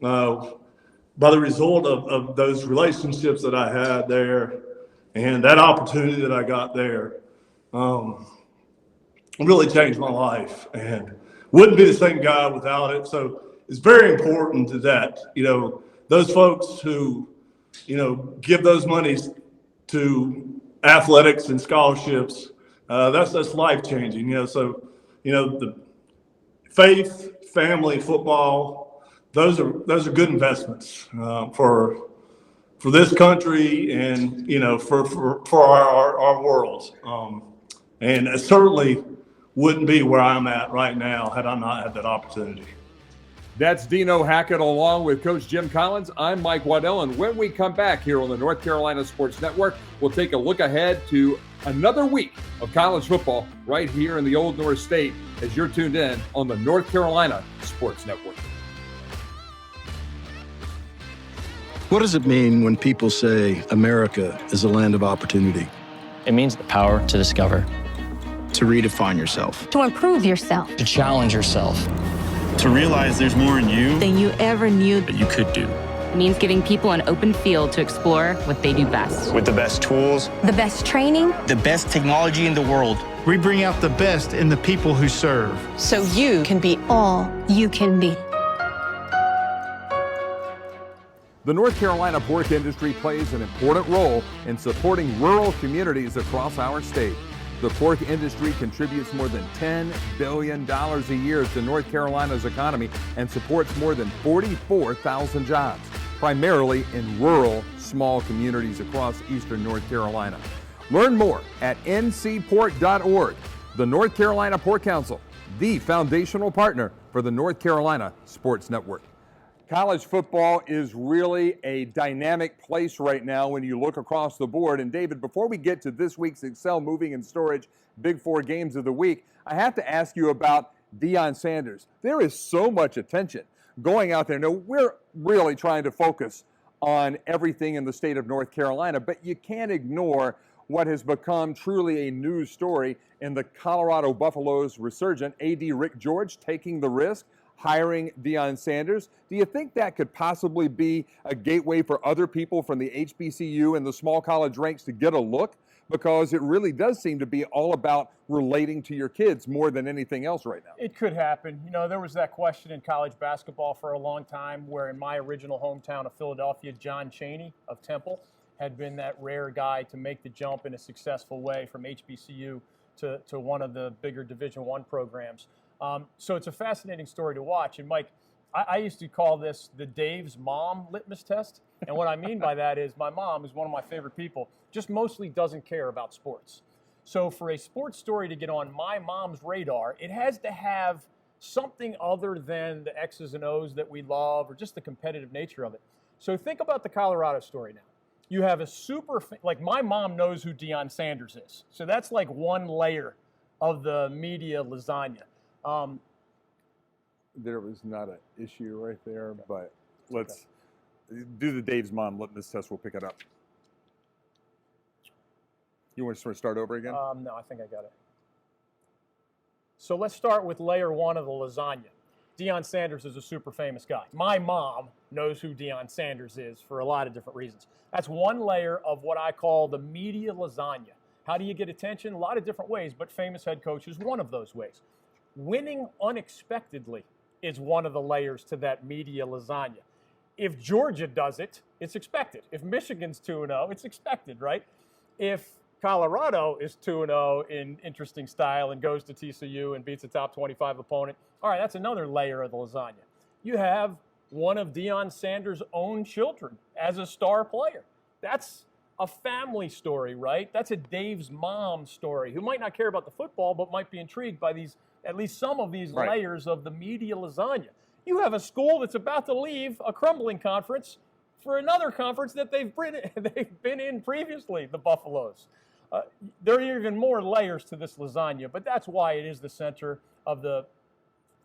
by the result of those relationships that I had there and that opportunity that I got there, really changed my life and wouldn't be the same guy without it. So it's very important that, those folks who, give those monies to athletics and scholarships, that's life changing, so, the faith, family, football, those are good investments for this country and for our world. And it certainly wouldn't be where I'm at right now had I not had that opportunity. That's Dino Hackett along with Coach Jim Collins. I'm Mike Waddell, and when we come back here on the North Carolina Sports Network, we'll take a look ahead to another week of college football right here in the Old North State as you're tuned in on the North Carolina Sports Network. What does it mean when people say America is a land of opportunity? It means the power to discover, To redefine yourself. To improve yourself to challenge yourself. To realize there's more in you than you ever knew. that you could do. It means giving people an open field to explore what they do best. With the best tools, The best training, The best technology in the world. We bring out the best in the people who serve. so you can be all you can be. The North Carolina pork industry plays an important role in supporting rural communities across our state. The pork industry contributes more than $10 billion a year to North Carolina's economy and supports more than 44,000 jobs, primarily in rural, small communities across eastern North Carolina. Learn more at ncpork.org. The North Carolina Pork Council, the foundational partner for the North Carolina Sports Network. College football is really a dynamic place right now when you look across the board. And David, before we get to this week's Excel Moving and Storage Big Four Games of the Week, I have to ask you about Deion Sanders. There is so much attention going out there. Now, we're really trying to focus on everything in the state of North Carolina, but you can't ignore what has become truly a news story in the Colorado Buffaloes resurgent. A.D. Rick George taking the risk, hiring Deion Sanders. Do you think that could possibly be a gateway for other people from the HBCU and the small college ranks to get a look? Because it really does seem to be all about relating to your kids more than anything else right now. It could happen. There was that question in college basketball for a long time where in my original hometown of Philadelphia, John Chaney of Temple had been that rare guy to make the jump in a successful way from HBCU to one of the bigger Division I programs. So it's a fascinating story to watch. And Mike, I used to call this the Dave's mom litmus test. And what I mean by that is my mom, who's one of my favorite people, just mostly doesn't care about sports. So for a sports story to get on my mom's radar, it has to have something other than the X's and O's that we love or just the competitive nature of it. So think about the Colorado story now. You have a like my mom knows who Deion Sanders is. So that's like one layer of the media lasagna. There was not an issue right there, but let's do the Dave's mom litmus test. We'll pick it up. You want to start over again? No, I think I got it. So let's start with layer one of the lasagna. Deion Sanders is a super famous guy. My mom knows who Deion Sanders is for a lot of different reasons. That's one layer of what I call the media lasagna. How do you get attention? A lot of different ways, but famous head coach is one of those ways. Winning unexpectedly is one of the layers to that media lasagna. If Georgia does it, it's expected. If Michigan's 2-0, it's expected, right? If Colorado is 2-0 in interesting style and goes to TCU and beats a top 25 opponent, all right, that's another layer of the lasagna. You have one of Deion Sanders' own children as a star player. That's a family story, right? That's a Dave's mom story who might not care about the football but might be intrigued by these, at least some of these layers of the media lasagna. You have a school that's about to leave a crumbling conference for another conference that they've been in previously, the Buffaloes. There are even more layers to this lasagna, but that's why it is the center of the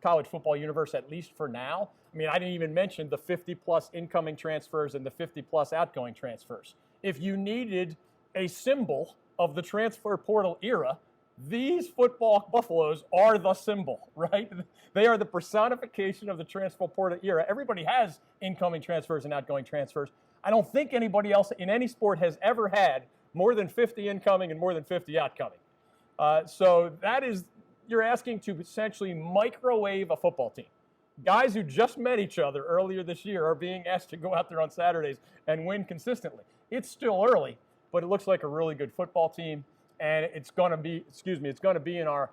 college football universe, at least for now. I mean, I didn't even mention the 50-plus incoming transfers and the 50-plus outgoing transfers. If you needed a symbol of the transfer portal era, these football Buffaloes are the symbol, right? They are the personification of the transfer portal era. Everybody has incoming transfers and outgoing transfers. I don't think anybody else in any sport has ever had more than 50 incoming and more than 50 outcoming. So that is, you're asking to essentially microwave a football team. Guys who just met each other earlier this year are being asked to go out there on Saturdays and win consistently. It's still early, but it looks like a really good football team. And it's going to be, it's going to be in our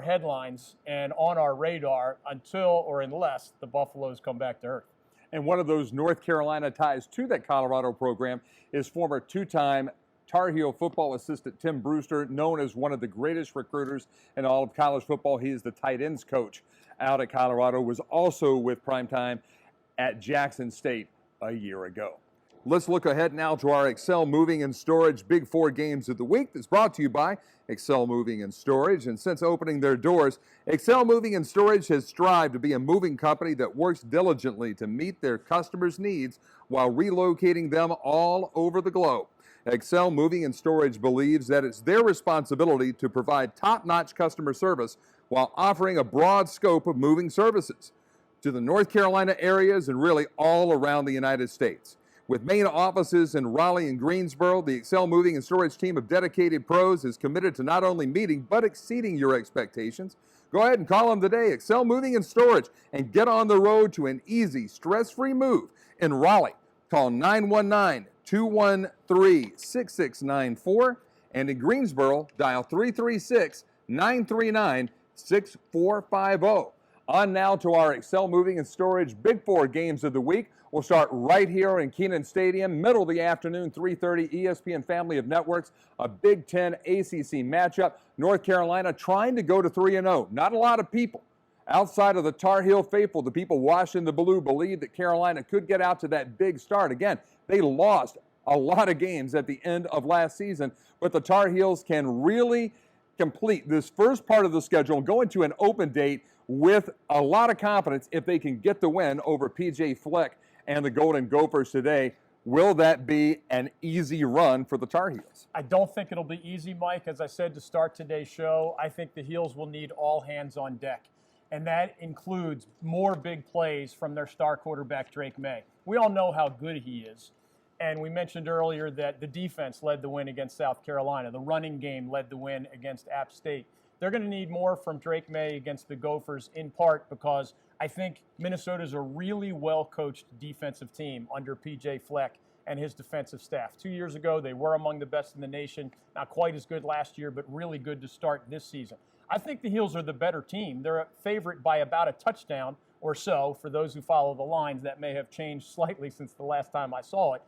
headlines and on our radar until or unless the Buffaloes come back to earth. And one of those North Carolina ties to that Colorado program is former two-time Tar Heel football assistant Tim Brewster, known as one of the greatest recruiters in all of college football. He is the tight ends coach out at Colorado, was also with Primetime at Jackson State a year ago. Let's look ahead now to our Excel Moving and Storage Big Four Games of the Week that's brought to you by Excel Moving and Storage. And since opening their doors, Excel Moving and Storage has strived to be a moving company that works diligently to meet their customers' needs while relocating them all over the globe. Excel Moving and Storage believes that it's their responsibility to provide top-notch customer service while offering a broad scope of moving services to the North Carolina areas and really all around the United States. With main offices in Raleigh and Greensboro, the Excel Moving and Storage team of dedicated pros is committed to not only meeting but exceeding your expectations. Go ahead and call them today, Excel Moving and Storage, and get on the road to an easy, stress-free move in Raleigh. Call 919-213-6694, and in Greensboro, dial 336-939-6450. On now to our Excel Moving and Storage Big Four Games of the Week. We'll start right here in Kenan Stadium, middle of the afternoon, 3:30, ESPN Family of Networks, a Big Ten ACC matchup. North Carolina trying to go to 3-0. Not a lot of people outside of the Tar Heel faithful, the people washing the blue, believe that Carolina could get out to that big start. Again, they lost a lot of games at the end of last season, but the Tar Heels can really complete this first part of the schedule and go into an open date with a lot of confidence if they can get the win over PJ Fleck and the Golden Gophers today. Will that be an easy run for the Tar Heels? I don't think it'll be easy, Mike. As I said to start today's show, I think the Heels will need all hands on deck, and that includes more big plays from their star quarterback, Drake May. We all know how good he is, and we mentioned earlier that the defense led the win against South Carolina. The running game led the win against App State. They're going to need more from Drake May against the Gophers, in part because I think Minnesota's a really well-coached defensive team under P.J. Fleck and his defensive staff. 2 years ago, they were among the best in the nation. Not quite as good last year, but really good to start this season. I think the Heels are the better team. They're a favorite by about a touchdown or so. For those who follow the lines, that may have changed slightly since the last time I saw it.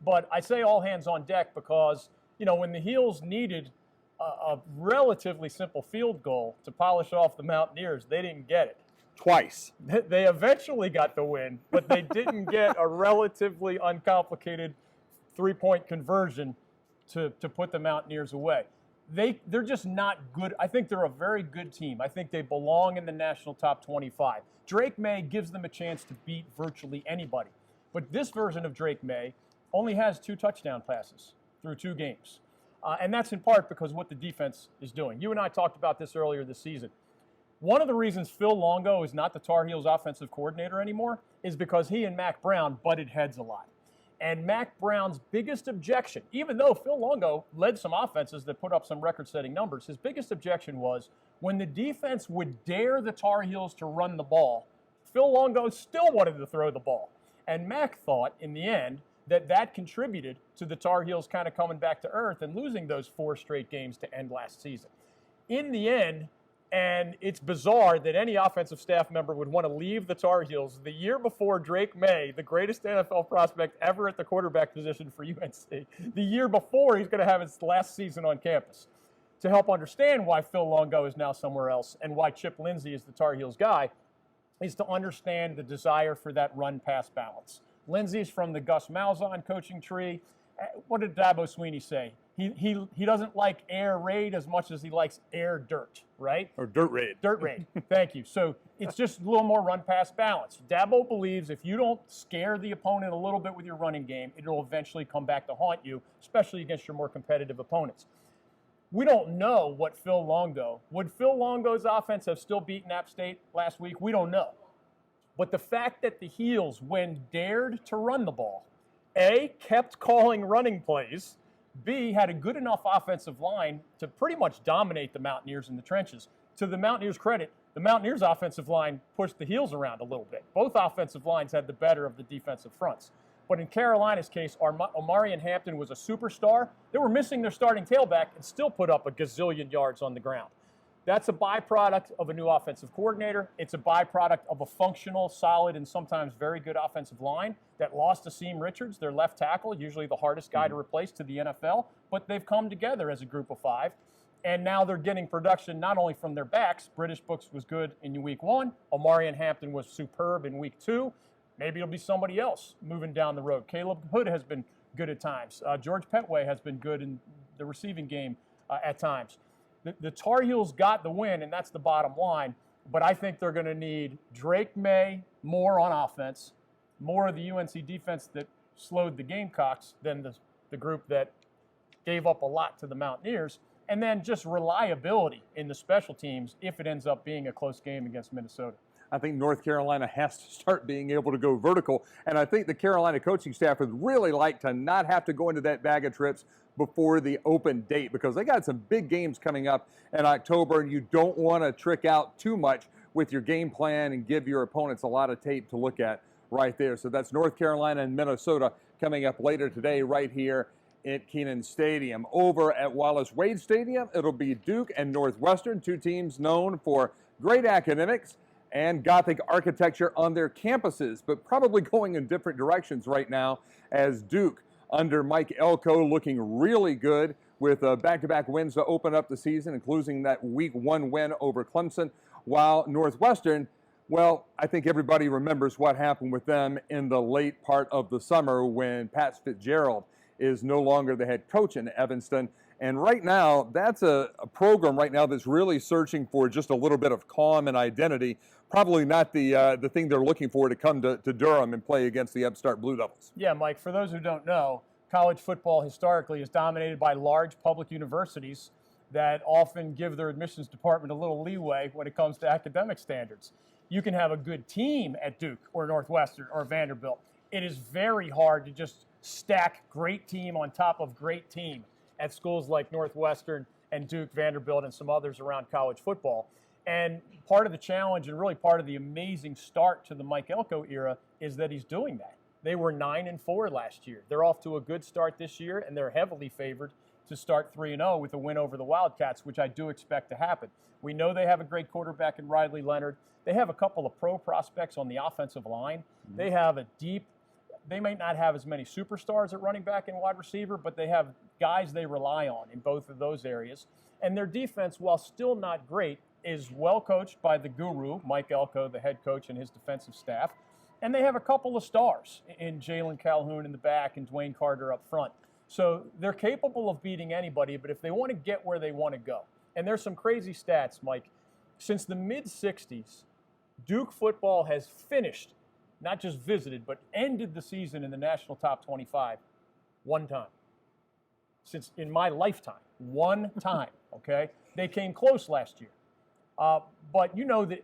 But I say all hands on deck because, when the Heels needed a relatively simple field goal to polish off the Mountaineers, they didn't get it. Twice. They eventually got the win, but they didn't get a relatively uncomplicated three-point conversion to put the Mountaineers away. They're just not good. I think they're a very good team. I think they belong in the national top 25. Drake May gives them a chance to beat virtually anybody. But this version of Drake May only has 2 touchdown passes through 2 games. And that's in part because of what the defense is doing. You and I talked about this earlier this season. One of the reasons Phil Longo is not the Tar Heels offensive coordinator anymore is because he and Mack Brown butted heads a lot. And Mack Brown's biggest objection, even though Phil Longo led some offenses that put up some record-setting numbers, his biggest objection was when the defense would dare the Tar Heels to run the ball, Phil Longo still wanted to throw the ball. And Mack thought, in the end, that contributed to the Tar Heels kind of coming back to earth and losing those 4 straight games to end last season. In the end, and it's bizarre that any offensive staff member would want to leave the Tar Heels the year before Drake May, the greatest NFL prospect ever at the quarterback position for UNC, the year before he's going to have his last season on campus. To help understand why Phil Longo is now somewhere else and why Chip Lindsey is the Tar Heels guy is to understand the desire for that run-pass balance. Lindsey's from the Gus Malzahn coaching tree. What did Dabo Sweeney say? He doesn't like air raid as much as he likes air dirt, right? Or dirt raid. Dirt raid. Thank you. So it's just a little more run-pass balance. Dabo believes if you don't scare the opponent a little bit with your running game, it'll eventually come back to haunt you, especially against your more competitive opponents. We don't know what Phil Longo. Would Phil Longo's offense have still beaten App State last week? We don't know. But the fact that the Heels, when dared to run the ball, A, kept calling running plays, B, had a good enough offensive line to pretty much dominate the Mountaineers in the trenches. To the Mountaineers' credit, the Mountaineers' offensive line pushed the Heels around a little bit. Both offensive lines had the better of the defensive fronts. But in Carolina's case, Omarion Hampton was a superstar. They were missing their starting tailback and still put up a gazillion yards on the ground. That's a byproduct of a new offensive coordinator. It's a byproduct of a functional, solid, and sometimes very good offensive line that lost Asim Richards, their left tackle, usually the hardest guy to replace, to the NFL. But they've come together as a group of five. And now they're getting production not only from their backs. British Books was good in week 1. Omarion Hampton was superb in week 2. Maybe it'll be somebody else moving down the road. Caleb Hood has been good at times. George Petway has been good in the receiving game at times. The Tar Heels got the win, and that's the bottom line. But I think they're going to need Drake May more on offense, more of the UNC defense that slowed the Gamecocks than the group that gave up a lot to the Mountaineers, and then just reliability in the special teams if it ends up being a close game against Minnesota. I think North Carolina has to start being able to go vertical. And I think the Carolina coaching staff would really like to not have to go into that bag of trips before the open date, because they got some big games coming up in October, and you don't want to trick out too much with your game plan and give your opponents a lot of tape to look at right there. So that's North Carolina and Minnesota coming up later today right here at Kenan Stadium. Over at Wallace Wade Stadium, it'll be Duke and Northwestern, two teams known for great academics and Gothic architecture on their campuses, but probably going in different directions right now, as Duke, under Mike Elko, looking really good with back-to-back wins to open up the season, including that week 1 win over Clemson, while Northwestern, well, I think everybody remembers what happened with them in the late part of the summer when Pat Fitzgerald is no longer the head coach in Evanston. And right now, that's a program right now that's really searching for just a little bit of calm and identity. Probably not the thing they're looking for to come to Durham and play against the upstart Blue Devils. Yeah, Mike, for those who don't know, college football historically is dominated by large public universities that often give their admissions department a little leeway when it comes to academic standards. You can have a good team at Duke or Northwestern or Vanderbilt. It is very hard to just stack great team on top of great team at schools like Northwestern and Duke, Vanderbilt, and some others around college football. And part of the challenge and really part of the amazing start to the Mike Elko era is that he's doing that. They were 9-4 last year. They're off to a good start this year, and they're heavily favored to start 3-0 with a win over the Wildcats, which I do expect to happen. We know they have a great quarterback in Riley Leonard. They have a couple of pro prospects on the offensive line. They have a deep. They may not have as many superstars at running back and wide receiver, but they have guys they rely on in both of those areas. And their defense, while still not great, is well coached by the guru, Mike Elko, the head coach, and his defensive staff. And they have a couple of stars in Jalen Calhoun in the back and Dwayne Carter up front. So they're capable of beating anybody, but if they want to get where they want to go, and there's some crazy stats, Mike, since the mid-'60s, Duke football has finished, not just visited, but ended the season in the national top 25 one time. Since in my lifetime, one time, okay? They came close last year. But you know that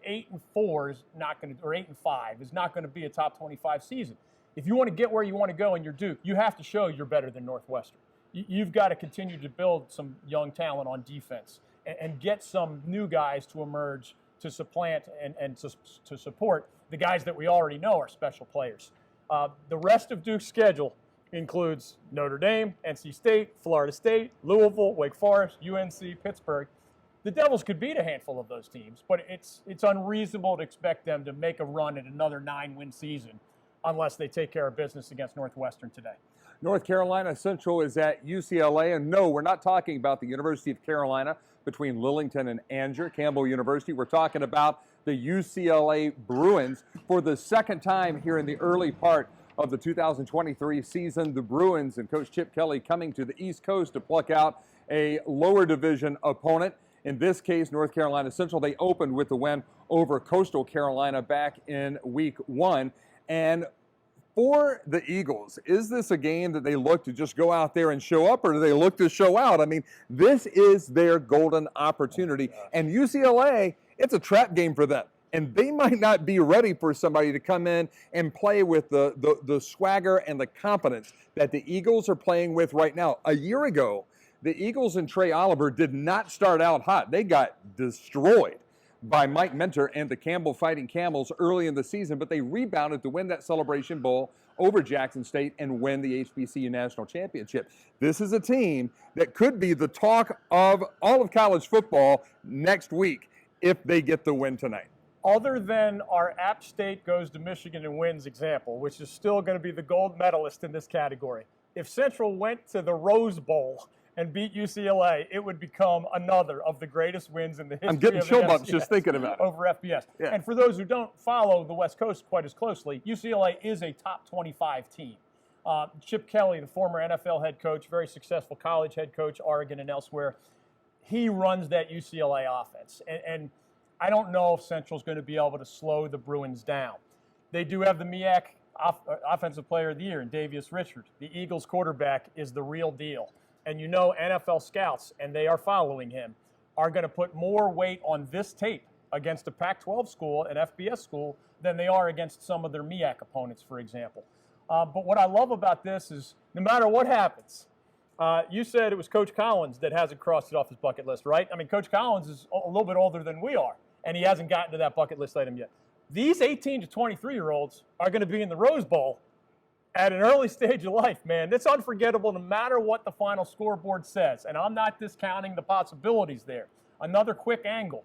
8-4 is not going to, or 8-5 is not going to be a top 25 season. If you want to get where you want to go in your Duke, you have to show you're better than Northwestern. You've got to continue to build some young talent on defense and get some new guys to emerge to supplant and to support the guys that we already know are special players. The rest of Duke's schedule includes Notre Dame, NC State, Florida State, Louisville, Wake Forest, UNC, Pittsburgh. The Devils could beat a handful of those teams, but it's unreasonable to expect them to make a run at another 9-win season unless they take care of business against Northwestern today. North Carolina Central is at UCLA, and no, we're not talking about the University of Carolina between Lillington and Anger, Campbell University. We're talking about the UCLA Bruins for the second time here in the early part of the 2023 season. The Bruins and Coach Chip Kelly coming to the East Coast to pluck out a lower division opponent. In this case, North Carolina Central, they opened with the win over Coastal Carolina back in week 1. And for the Eagles, is this a game that they look to just go out there and show up, or do they look to show out? I mean, this is their golden opportunity. And UCLA, it's a trap game for them. And they might not be ready for somebody to come in and play with the swagger and the confidence that the Eagles are playing with right now. A year ago, the Eagles and Trey Oliver did not start out hot. They got destroyed by Mike Mentor and the Campbell Fighting Camels early in the season, but they rebounded to win that Celebration Bowl over Jackson State and win the HBCU National Championship. This is a team that could be the talk of all of college football next week if they get the win tonight. Other than our App State goes to Michigan and wins example, which is still going to be the gold medalist in this category, if Central went to the Rose Bowl and beat UCLA, it would become another of the greatest wins in the history I'm getting of chill the bumps FCS just thinking about it. over FBS. Yeah. And for those who don't follow the West Coast quite as closely, UCLA is a top 25 team. Chip Kelly, the former NFL head coach, very successful college head coach, Oregon and elsewhere, he runs that UCLA offense. And I don't know if Central's going to be able to slow the Bruins down. They do have the MEAC Offensive Player of the Year in Davius Richard. The Eagles quarterback is the real deal. And you know NFL scouts, and they are following him, are going to put more weight on this tape against a Pac-12 school, an FBS school, than they are against some of their MEAC opponents, for example. But what I love about this is no matter what happens, you said it was Coach Collins that hasn't crossed it off his bucket list, right? I mean, Coach Collins is a little bit older than we are, and he hasn't gotten to that bucket list item yet. These 18 to 23-year-olds are going to be in the Rose Bowl at an early stage of life, man. It's unforgettable no matter what the final scoreboard says, and I'm not discounting the possibilities there. Another quick angle.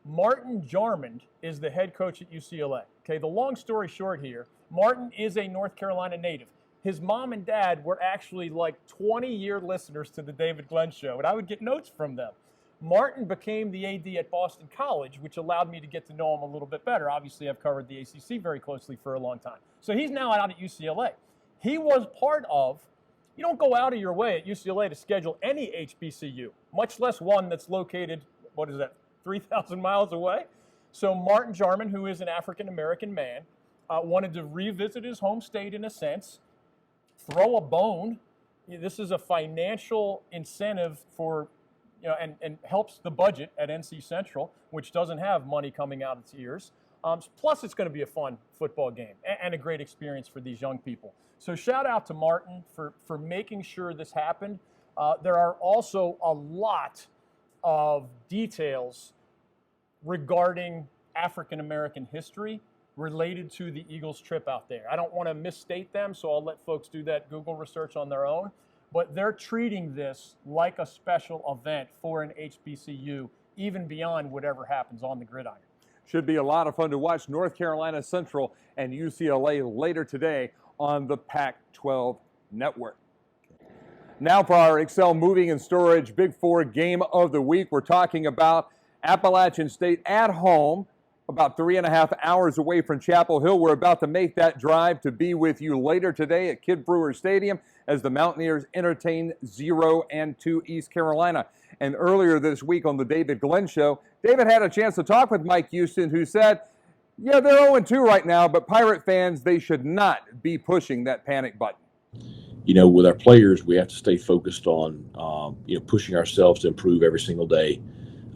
Martin Jarmond is the head coach at UCLA. Okay, the long story short here, Martin is a North Carolina native. His mom and dad were actually like 20-year listeners to the David Glenn Show, and I would get notes from them. Martin became the AD at Boston College, which allowed me to get to know him a little bit better. Obviously, I've covered the ACC very closely for a long time. So he's now out at UCLA. He was part of, you don't go out of your way at UCLA to schedule any HBCU, much less one that's located, 3,000 miles away? So Martin Jarmond, who is an African-American man, wanted to revisit his home state in a sense, throw a bone. This is a financial incentive for, and helps the budget at NC Central, which doesn't have money coming out its ears. Plus, it's going to be a fun football game and a great experience for these young people. So shout out to Martin for making sure this happened. There are also a lot of details regarding African-American history related to the Eagles trip out there. I don't want to misstate them, so I'll let folks do that Google research on their own. But they're treating this like a special event for an HBCU, even beyond whatever happens on the gridiron. Should be a lot of fun to watch North Carolina Central and UCLA later today on the Pac-12 Network. Now for our Excel Moving and Storage Big Four Game of the Week. We're talking about Appalachian State at home, about 3.5 hours away from Chapel Hill. We're about to make that drive to be with you later today at Kidd Brewer Stadium as the Mountaineers entertain 0-2 East Carolina. And earlier this week on the David Glenn Show, David had a chance to talk with Mike Houston, who said, yeah, they're 0-2 right now, but Pirate fans, they should not be pushing that panic button. With our players, we have to stay focused on, pushing ourselves to improve every single day.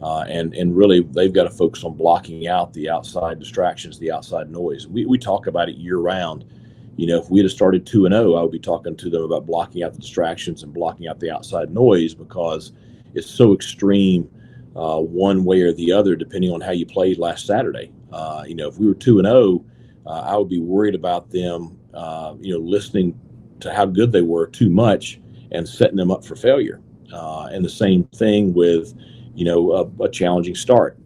And really, they've got to focus on blocking out the outside distractions, the outside noise. We talk about it year round. If we had started 2-0, I would be talking to them about blocking out the distractions and blocking out the outside noise, because it's so extreme one way or the other, depending on how you played last Saturday. If we were 2-0, I would be worried about them, listening to how good they were too much and setting them up for failure. And the same thing with, a challenging start.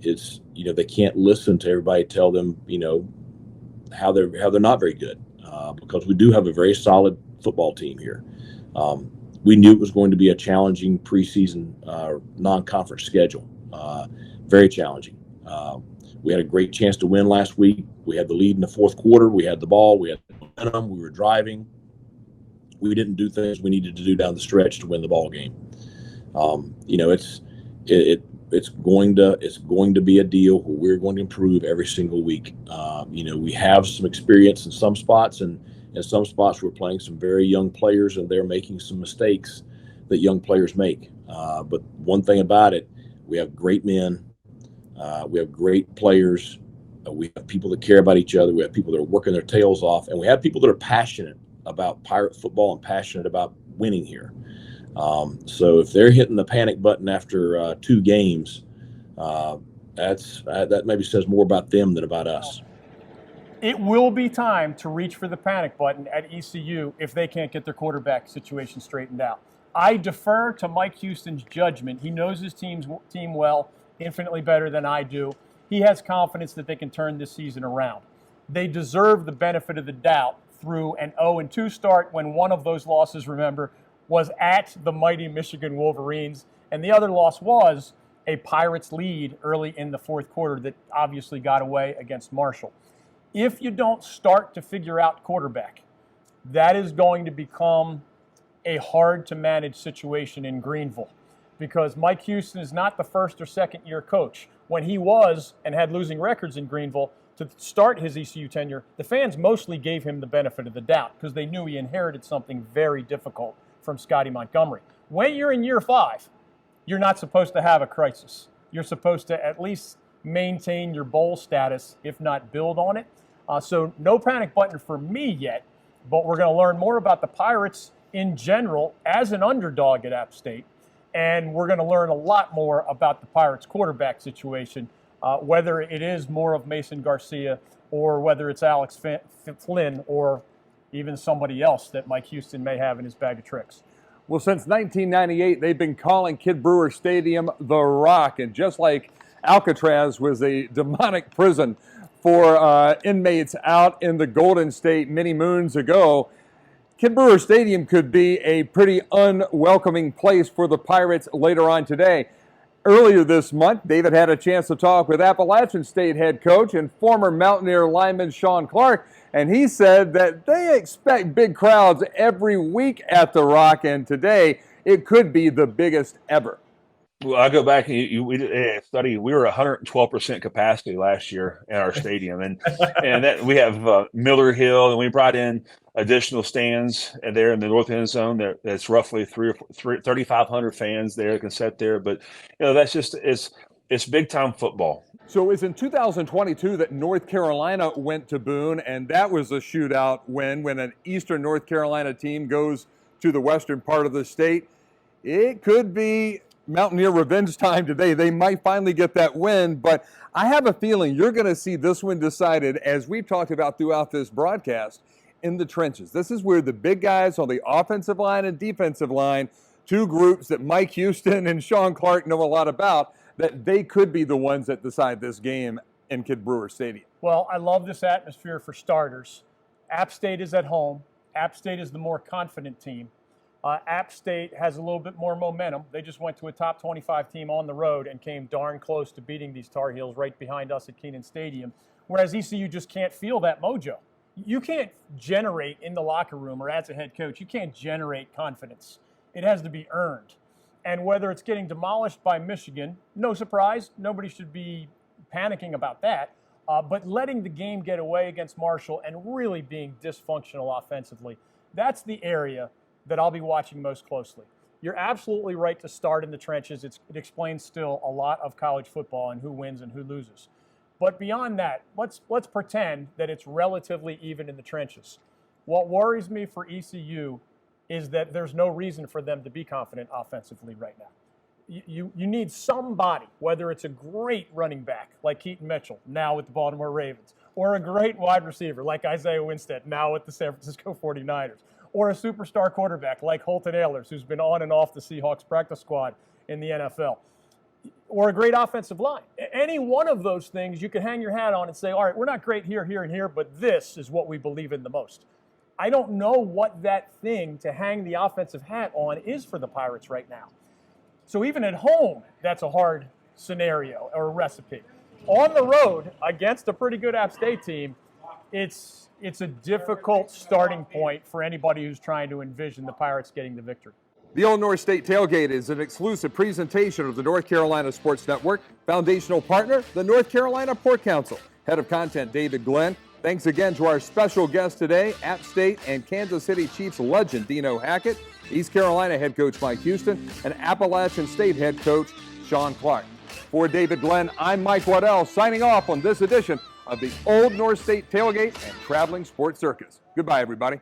It's, they can't listen to everybody tell them, how they're not very good, because we do have a very solid football team here. We knew it was going to be a challenging preseason non-conference schedule, very challenging. We had a great chance to win last week. We had the lead in the fourth quarter. We had the ball. We had momentum. We were driving. We didn't do things we needed to do down the stretch to win the ball game. It it's going to be a deal where we're going to improve every single week. We have some experience in some spots, and in some spots we're playing some very young players, and they're making some mistakes that young players make. But one thing about it, we have great men, we have great players, we have people that care about each other, we have people that are working their tails off, and we have people that are passionate about Pirate football and passionate about winning here. So if they're hitting the panic button after 2 games, that maybe says more about them than about us. It will be time to reach for the panic button at ECU if they can't get their quarterback situation straightened out. I defer to Mike Houston's judgment. He knows his team well, infinitely better than I do. He has confidence that they can turn this season around. They deserve the benefit of the doubt through an 0-2 start when one of those losses, remember, was at the mighty Michigan Wolverines, and the other loss was a Pirates lead early in the fourth quarter that obviously got away against Marshall. If you don't start to figure out quarterback, that is going to become a hard-to-manage situation in Greenville, because Mike Houston is not the first or second-year coach. When he was and had losing records in Greenville to start his ECU tenure, the fans mostly gave him the benefit of the doubt because they knew he inherited something very difficult from Scotty Montgomery. When you're in year 5, you're not supposed to have a crisis. You're supposed to at least maintain your bowl status, if not build on it. So no panic button for me yet, but we're going to learn more about the Pirates in general as an underdog at App State, and we're going to learn a lot more about the Pirates quarterback situation, whether it is more of Mason Garcia or whether it's Alex Flynn or even somebody else that Mike Houston may have in his bag of tricks. Well, since 1998, they've been calling Kid Brewer Stadium the Rock, and just like Alcatraz was a demonic prison for inmates out in the Golden State many moons ago, Kid Brewer Stadium could be a pretty unwelcoming place for the Pirates later on today. Earlier this month, David had a chance to talk with Appalachian State head coach and former Mountaineer lineman Shawn Clark, and he said that they expect big crowds every week at the Rock, and today it could be the biggest ever. Well, I go back and we did a study. We were 112% capacity last year in our stadium, and that we have Miller Hill, and we brought in additional stands there in the north end zone. That's roughly 3,500 fans there that can sit there. But that's just it's big time football. So it was in 2022 that North Carolina went to Boone, and that was a shootout win when an Eastern North Carolina team goes to the western part of the state. It could be Mountaineer revenge time today. They might finally get that win, but I have a feeling you're going to see this one decided, as we've talked about throughout this broadcast, in the trenches. This is where the big guys on the offensive line and defensive line, 2 groups that Mike Houston and Shawn Clark know a lot about, that they could be the ones that decide this game in Kid Brewer Stadium. Well, I love this atmosphere for starters. App State is at home. App State is the more confident team. App State has a little bit more momentum. They just went to a top 25 team on the road and came darn close to beating these Tar Heels right behind us at Kenan Stadium, whereas ECU just can't feel that mojo. You can't generate in the locker room or as a head coach, you can't generate confidence. It has to be earned. And whether it's getting demolished by Michigan, no surprise, nobody should be panicking about that, but letting the game get away against Marshall and really being dysfunctional offensively, that's the area that I'll be watching most closely. You're absolutely right to start in the trenches. It explains still a lot of college football and who wins and who loses. But beyond that, let's pretend that it's relatively even in the trenches. What worries me for ECU is that there's no reason for them to be confident offensively right now. You need somebody, whether it's a great running back like Keaton Mitchell, now with the Baltimore Ravens, or a great wide receiver like Isaiah Winstead, now with the San Francisco 49ers, or a superstar quarterback like Holton Ahlers, who's been on and off the Seahawks practice squad in the NFL, or a great offensive line. Any one of those things you can hang your hat on and say, all right, we're not great here, here, and here, but this is what we believe in the most. I don't know what that thing to hang the offensive hat on is for the Pirates right now. So even at home, that's a hard scenario or recipe. On the road against a pretty good App State team, it's a difficult starting point for anybody who's trying to envision the Pirates getting the victory. The Old North State Tailgate is an exclusive presentation of the North Carolina Sports Network. Foundational partner, the North Carolina Port Council. Head of content, David Glenn. Thanks again to our special guest today, App State and Kansas City Chiefs legend Dino Hackett, East Carolina head coach Mike Houston, and Appalachian State head coach Shawn Clark. For David Glenn, I'm Mike Waddell, signing off on this edition of the Old North State Tailgate and Traveling Sports Circus. Goodbye, everybody.